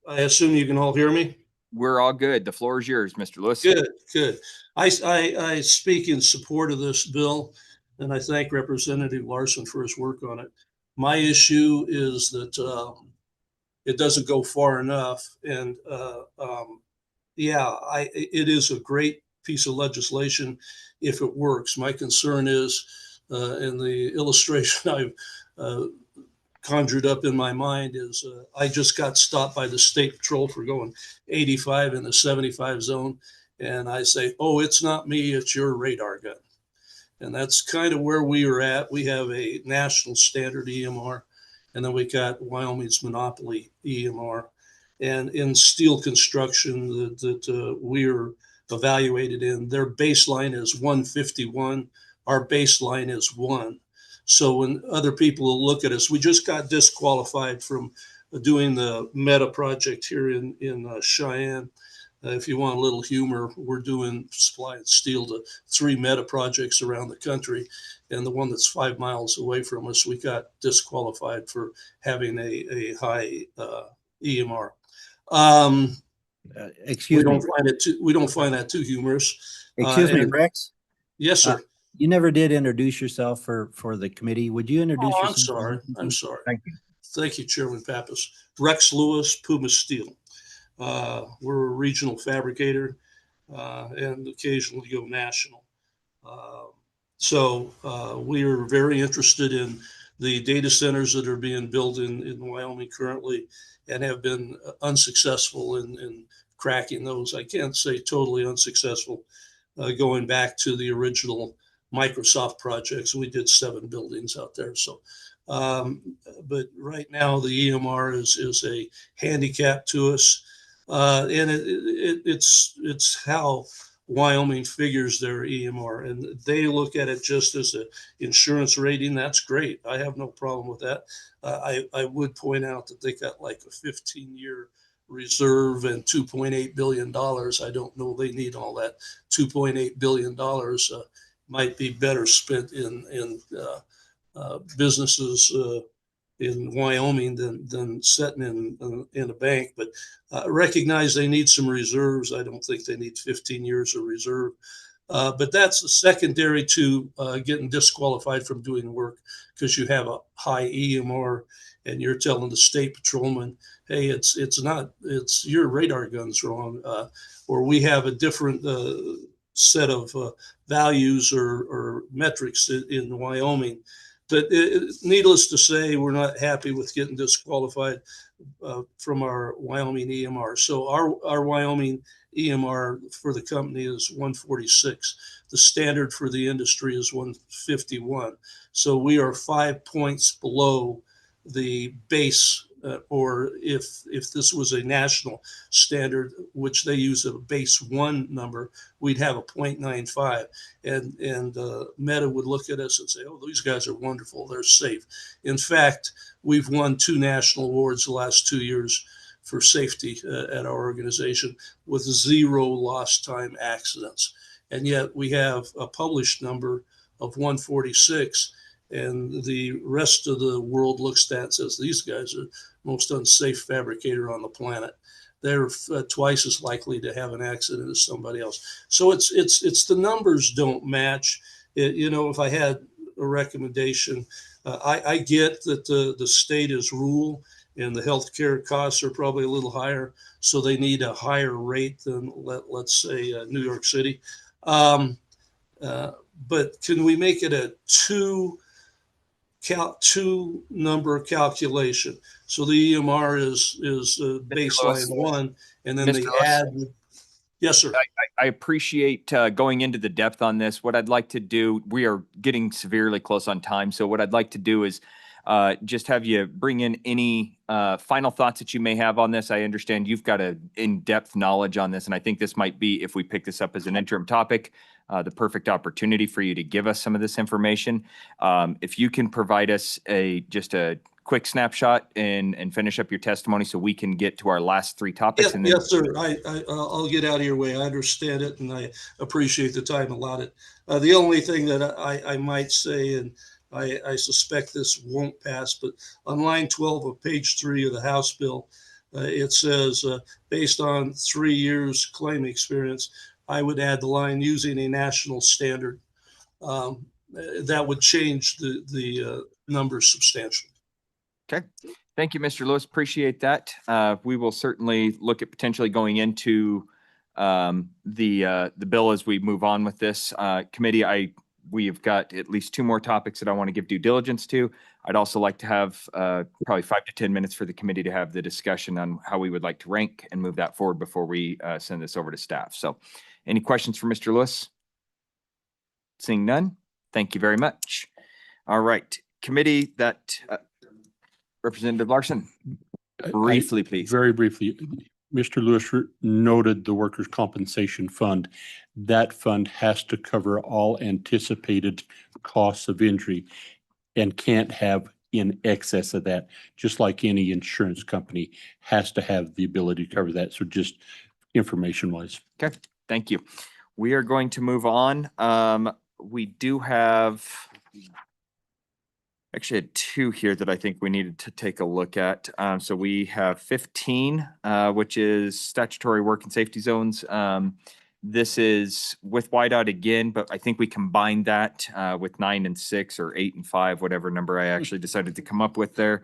I assume you can all hear me? We're all good. The floor is yours, Mr. Lewis. Good. I speak in support of this bill, and I thank Representative Larson for his work on it. My issue is that it doesn't go far enough, and it is a great piece of legislation if it works. My concern is, in the illustration I've conjured up in my mind is I just got stopped by the State Patrol for going 85 in the 75 zone. And I say, oh, it's not me, it's your radar gun. And that's kind of where we are at. We have a national standard EMR, and then we got Wyoming's monopoly EMR. And in steel construction that we're evaluated in, their baseline is 151. Our baseline is 1. So when other people will look at us, we just got disqualified from doing the Meta project here in Cheyenne. If you want a little humor, we're doing supply and steel to 3 Meta projects around the country. And the one that's 5 miles away from us, we got disqualified for having a high EMR. Excuse me. We don't find that too humorous. Excuse me, and- Rex? Yes, sir. You never did introduce yourself for the committee. Would you introduce Oh, I'm yourself? sorry. I'm sorry. Thank you. Thank you, Chairman Pappas. Rex Lewis, Puma Steel. We're a regional fabricator and occasionally go national. We are very interested in the data centers that are being built in Wyoming currently and have been unsuccessful in cracking those. I can't say totally unsuccessful, going back to the original Microsoft projects. We did 7 buildings out there. But right now the EMR is a handicap to us. And it's how Wyoming figures their EMR, and they look at it just as an insurance rating. That's great. I have no problem with that. I would point out that they got like a 15-year reserve and $2.8 billion. I don't know they need all that. $2.8 billion might be better spent in businesses in Wyoming than sitting in a bank, but recognize they need some reserves. I don't think they need 15 years of reserve. But that's the secondary to getting disqualified from doing work because you have a high EMR and you're telling the state patrolman, hey, it's your radar gun's wrong, or we have a different set of values or metrics in Wyoming. But needless to say, we're not happy with getting disqualified from our Wyoming EMR. So our Wyoming EMR for the company is 146. The standard for the industry is 151. So we are 5 points below the base, or if this was a national standard, which they use a base 1 number, we'd have a 0.95. And Meta would look at us and say, oh, these guys are wonderful. They're safe. In fact, we've won 2 national awards the last 2 years for safety at our organization with 0 lost time accidents. And yet we have a published number of 146. And the rest of the world looks at and says, these guys are most unsafe fabricator on the planet. They're twice as likely to have an accident as somebody else. So it's the numbers don't match. If I had a recommendation, I get that the state is rural and the healthcare costs are probably a little higher, so they need a higher rate than let's say New York City. But can we make it a two number calculation? So the EMR is baseline 1, and then they add. Yes, sir. I appreciate going into the depth on this. What I'd like to do, we are getting severely close on time. So what I'd like to do is just have you bring in any final thoughts that you may have on this. I understand you've got an in-depth knowledge on this, and I think this might be, if we pick this up as an interim topic, the perfect opportunity for you to give us some of this information. If you can provide us just a quick snapshot and finish up your testimony so we can get to our last 3 topics. And then Yes, sir. I'll get out of your way. I understand it, and I appreciate the time allotted. The only thing that I might say, and I suspect this won't pass, but on line 12 of page 3 of the House bill, it says, based on 3 years claim experience, I would add the line using a national standard. That would change the numbers substantially. Okay. Thank you, Mr. Lewis. Appreciate that. We will certainly look at potentially going into the bill as we move on with this committee. We have got at least 2 more topics that I want to give due diligence to. I'd also like to have probably 5 to 10 minutes for the committee to have the discussion on how we would like to rank and move that forward before we send this over to staff. So any questions for Mr. Lewis? Seeing none, thank you very much. All right, committee that Representative Larson, briefly, please. Very briefly, Mr. Lewis noted the workers' compensation fund. That fund has to cover all anticipated costs of injury. and can't have in excess of that, just like any insurance company has to have the ability to cover that. So just information wise. Okay, thank you. We are going to move on. We do have actually had two here that I think we needed to take a look at. So we have 15, which is statutory work and safety zones. This is with YDOT again, but I think we combined that with 9 and 6 or 8 and 5, whatever number I actually decided to come up with there.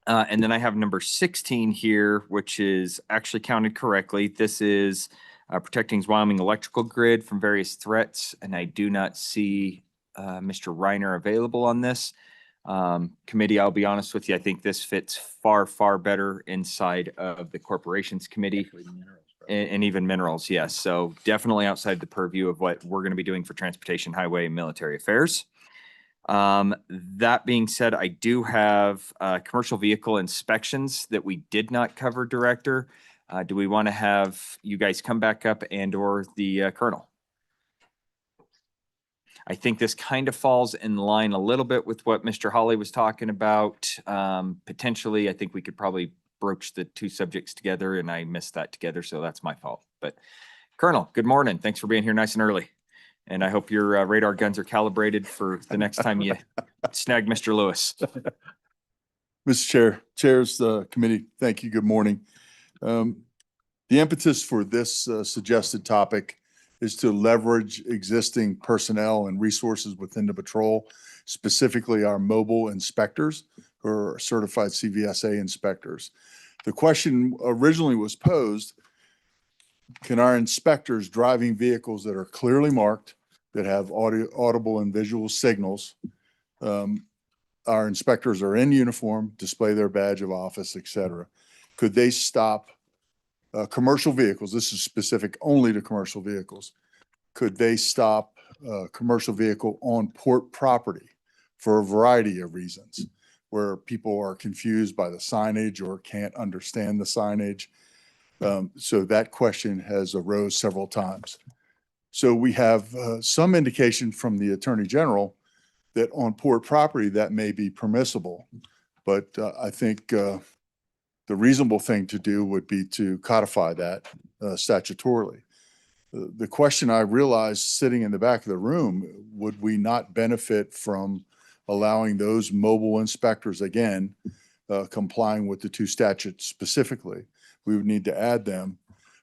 And then I have number 16 here, which is actually counted correctly. This is protecting Wyoming electrical grid from various threats, and I do not see Mr. Reiner available on this. Committee, I'll be honest with you, I think this fits far, far better inside of the corporations committee. And even minerals, yes. So definitely outside the purview of what we're going to be doing for transportation, highway, and military affairs. That being said, I do have commercial vehicle inspections that we did not cover, Director. Do we want to have you guys come back up and or the Colonel? I think this kind of falls in line a little bit with what Mr. Hawley was talking about. Potentially, I think we could probably broach the two subjects together, and I missed that together, so that's my fault. But Colonel, good morning. Thanks for being here nice and early. And I hope your radar guns are calibrated for the next time you snag Mr. Lewis. Mr. Chair, chairs the committee, thank you. Good morning. The impetus for this suggested topic is to leverage existing personnel and resources within the patrol, specifically our mobile inspectors who are certified CVSA inspectors. The question originally was posed, can our inspectors driving vehicles that are clearly marked, that have audible and visual signals, our inspectors are in uniform, display their badge of office, et cetera. Could they stop commercial vehicles? This is specific only to commercial vehicles. Could they stop a commercial vehicle on port property for a variety of reasons, where people are confused by the signage or can't understand the signage? So that question has arose several times. So we have some indication from the Attorney General that on port property that may be permissible, but I think the reasonable thing to do would be to codify that statutorily. The question I realized sitting in the back of the room, would we not benefit from allowing those mobile inspectors, again, complying with the two statutes specifically? We would need to add them,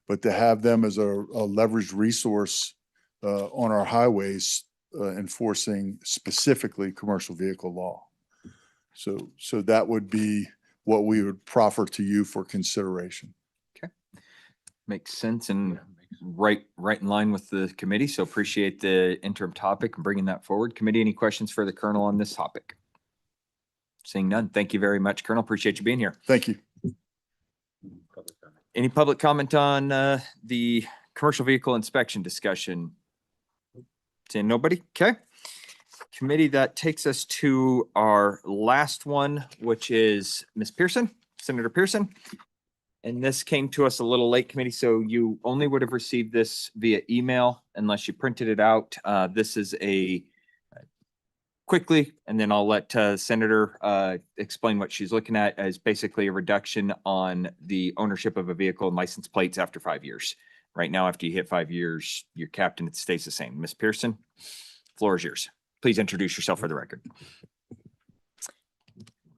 but to have them as a leveraged resource on our highways enforcing specifically commercial vehicle law. So that would be what we would proffer to you for consideration. Okay. Makes sense and right in line with the committee. So appreciate the interim topic and bringing that forward. Committee, any questions for the Colonel on this topic? Seeing none. Thank you very much, Colonel. Appreciate you being here. Thank you. Any public comment on the commercial vehicle inspection discussion? Saying nobody? Okay. Committee, that takes us to our last one, which is Ms. Pearson, Senator Pearson. And this came to us a little late, committee, so you only would have received this via email unless you printed it out. This is a quickly, and then I'll let Senator explain what she's looking at as basically a reduction on the ownership of a vehicle and license plates after 5 years. Right now, after you hit 5 years, you're capped and it stays the same. Ms. Pearson, floor is yours. Please introduce yourself for the record.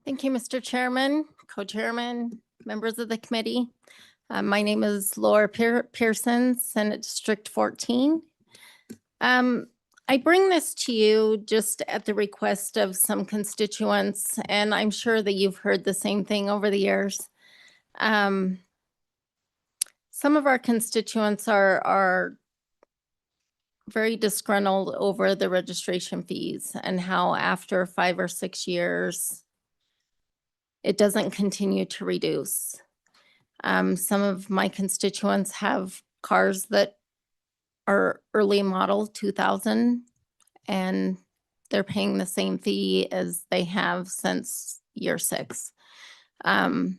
Thank you, Mr. Chairman, Co-Chairman, members of the committee. My name is Laura Pearson, Senate District 14. I bring this to you just at the request of some constituents, and I'm sure that you've heard the same thing over the years. Some of our constituents are very disgruntled over the registration fees and how after 5 or 6 years, it doesn't continue to reduce. Some of my constituents have cars that are early model 2000, and they're paying the same fee as they have since year 6. And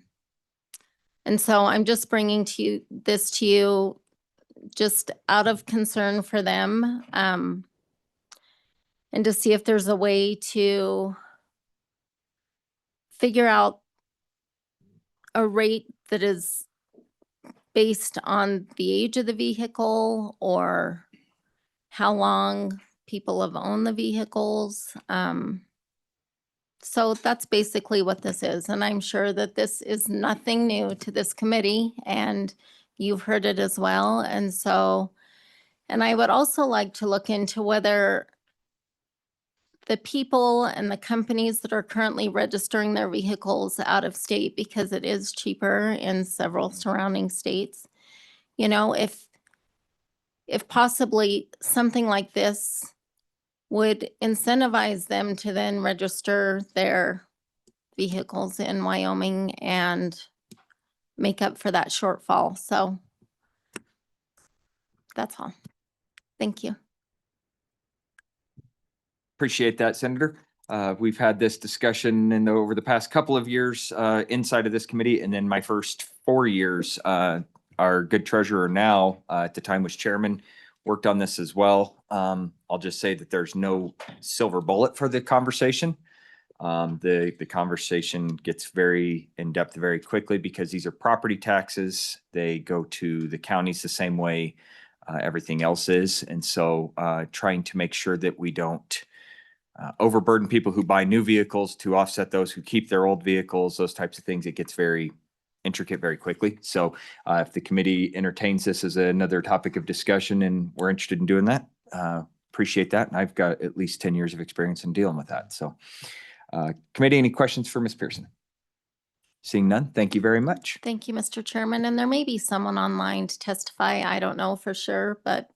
so I'm just bringing this to you just out of concern for them. and to see if there's a way to figure out a rate that is based on the age of the vehicle or how long people have owned the vehicles. So that's basically what this is. And I'm sure that this is nothing new to this committee and you've heard it as well. And so, and I would also like to look into whether the people and the companies that are currently registering their vehicles out of state, because it is cheaper in several surrounding states, you know, if possibly something like this would incentivize them to then register their vehicles in Wyoming and make up for that shortfall. So that's all. Thank you. Appreciate that, Senator. We've had this discussion over the past couple of years inside of this committee, and then my first 4 years, our good treasurer now, at the time was chairman, worked on this as well. I'll just say that there's no silver bullet for the conversation. The conversation gets very in-depth very quickly because these are property taxes. They go to the counties the same way everything else is. And so trying to make sure that we don't overburden people who buy new vehicles to offset those who keep their old vehicles, those types of things, it gets very intricate very quickly. So if the committee entertains this as another topic of discussion and we're interested in doing that, appreciate that. And I've got at least 10 years of experience in dealing with that. So committee, any questions for Ms. Pearson? Seeing none, thank you very much. Thank you, Mr. Chairman. And there may be someone online to testify. I don't know for sure, but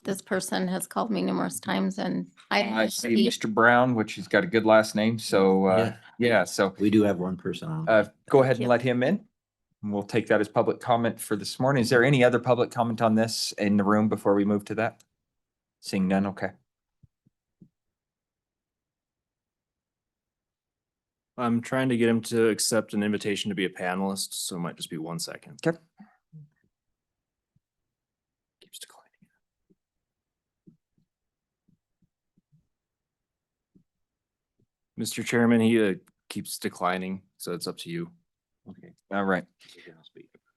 this person has called me numerous times and I see Mr. Brown, which he's got a good last name. So yeah, so We do have one person on. go ahead and let him in. And we'll take that as public comment for this morning. Is there any other public comment on this in the room before we move to that? Seeing none, okay. I'm trying to get him to accept an invitation to be a panelist, so it might just be 1 second. Okay. Keeps declining. Mr. Chairman, he keeps declining, so it's up to you. Okay. All right.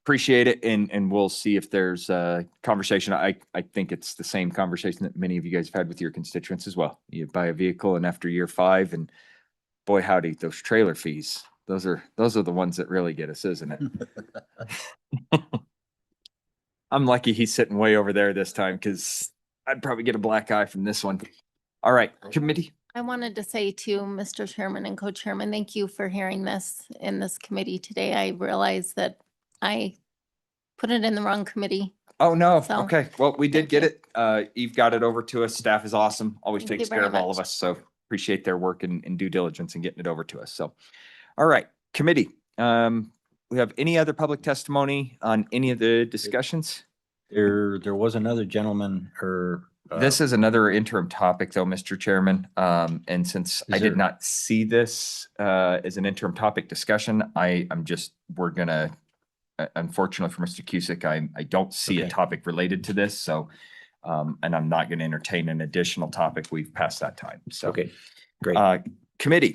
Appreciate it. And we'll see if there's a conversation. I think it's the same conversation that many of you guys have had with your constituents as well. You buy a vehicle and after year 5 and boy, howdy, those trailer fees. Those are the ones that really get us, isn't it? I'm lucky he's sitting way over there this time because I'd probably get a black eye from this one. All right, committee. I wanted to say to Mr. Chairman and Co-Chairman, thank you for hearing this in this committee today. I realize that I put it in the wrong committee. Oh, no. So, Okay. Well, we did get it. Eve got it over to us. Staff is awesome. Always Thank takes you very care of all much. of us. So appreciate their work and due diligence in getting it over to us. So, all right, committee. We have any other public testimony on any of the discussions? There was another gentleman or. This is another interim topic though, Mr. Chairman. And since I did not see this as an interim topic discussion, we're gonna, unfortunately for Mr. Cusick, I don't see a topic related to this. So, and I'm not gonna entertain an additional topic. We've passed that time. So, Okay, great. Committee,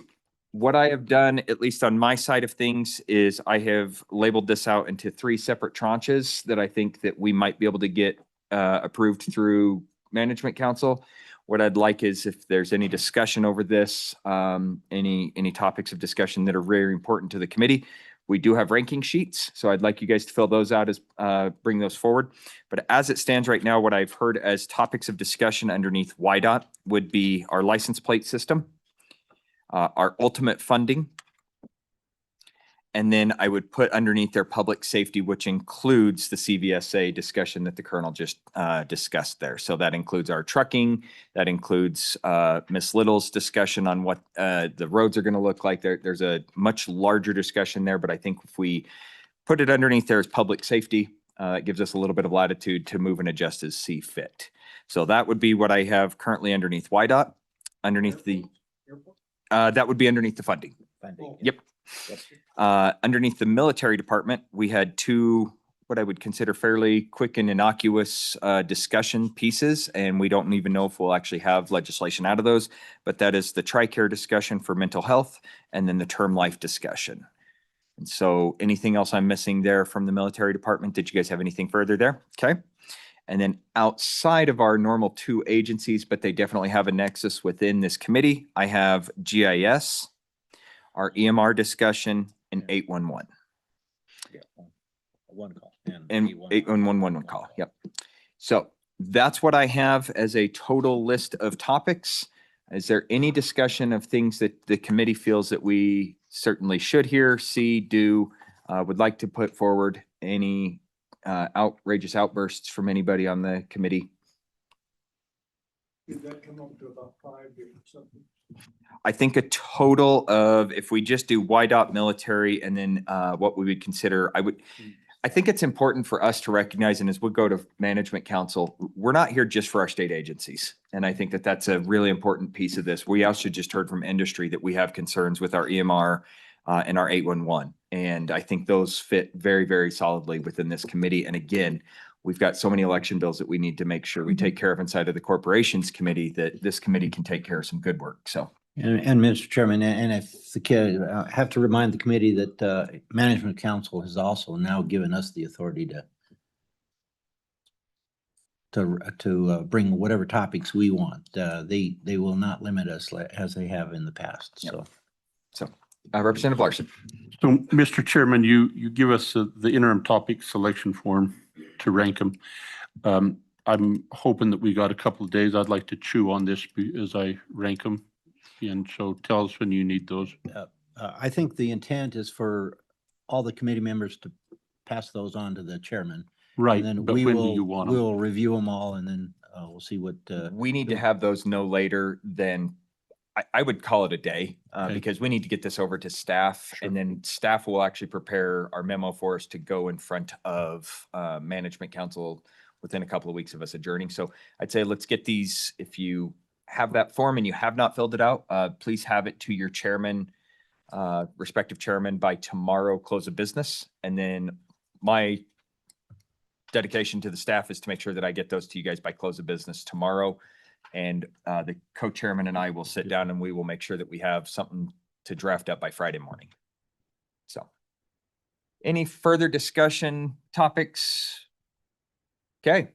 what I have done, at least on my side of things, is I have labeled this out into 3 separate tranches that I think that we might be able to get approved through Management Council. What I'd like is if there's any discussion over this, any topics of discussion that are very important to the committee, we do have ranking sheets. So I'd like you guys to fill those out as bring those forward. But as it stands right now, what I've heard as topics of discussion underneath YDOT would be our license plate system, our ultimate funding, and then I would put underneath their public safety, which includes the CVSA discussion that the Colonel just discussed there. So that includes our trucking, that includes Ms. Little's discussion on what the roads are going to look like. There's a much larger discussion there, but I think if we put it underneath there as public safety, it gives us a little bit of latitude to move and adjust as see fit. So that would be what I have currently underneath YDOT, underneath the, that would be underneath the funding. Yep. Underneath the military department, we had 2 what I would consider fairly quick and innocuous discussion pieces, and we don't even know if we'll actually have legislation out of those, but that is the TRICARE discussion for mental health and then the term life discussion. And so anything else I'm missing there from the military department? Did you guys have anything further there? Okay. And then outside of our normal two agencies, but they definitely have a nexus within this committee, I have GIS, our EMR discussion, and 811. One call. And 811 call, yep. So that's what I have as a total list of topics. Is there any discussion of things that the committee feels that we certainly should hear, see, do, would like to put forward? Any outrageous outbursts from anybody on the committee? Did that come up to about 5 or something? I think a total of, if we just do YDOT military and then what we would consider, I think it's important for us to recognize, and as we go to management council, we're not here just for our state agencies. And I think that that's a really important piece of this. We also just heard from industry that we have concerns with our EMR and our 811. And I think those fit very, very solidly within this committee. And again, we've got so many election bills that we need to make sure we take care of inside of the corporations committee, that this committee can take care of some good work. So. And Mr. Chairman, and if the kid, I have to remind the committee that Management Council has also now given us the authority to bring whatever topics we want. They will not limit us as they have in the past. So, Representative Larson. So, Mr. Chairman, you give us the interim topic selection form to rank them. I'm hoping that we got a couple of days. I'd like to chew on this as I rank them. And so tell us when you need those. I think the intent is for all the committee members to pass those on to the chairman. Right, And then but we when do will, you want 'em? we'll review them all, and then we'll see what. We need to have those no later than, I would call it a day, Okay. because we need to get this over to staff, and then staff will actually prepare our memo for us to go in front of management council within a couple of weeks of us adjourning. So I'd say let's get these, if you have that form and you have not filled it out, please have it to your chairman, respective chairman, by tomorrow close of business. And then my dedication to the staff is to make sure that I get those to you guys by close of business tomorrow. And the co-chairman and I will sit down and we will make sure that we have something to draft up by Friday morning. So any further discussion topics? Okay.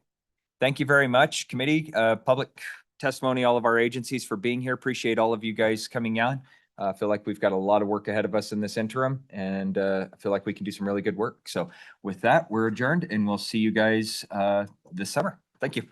Thank you very much, committee, public testimony, all of our agencies for being here. Appreciate all of you guys coming out. I feel like we've got a lot of work ahead of us in this interim, and I feel like we can do some really good work. So with that, we're adjourned, and we'll see you guys this summer. Thank you.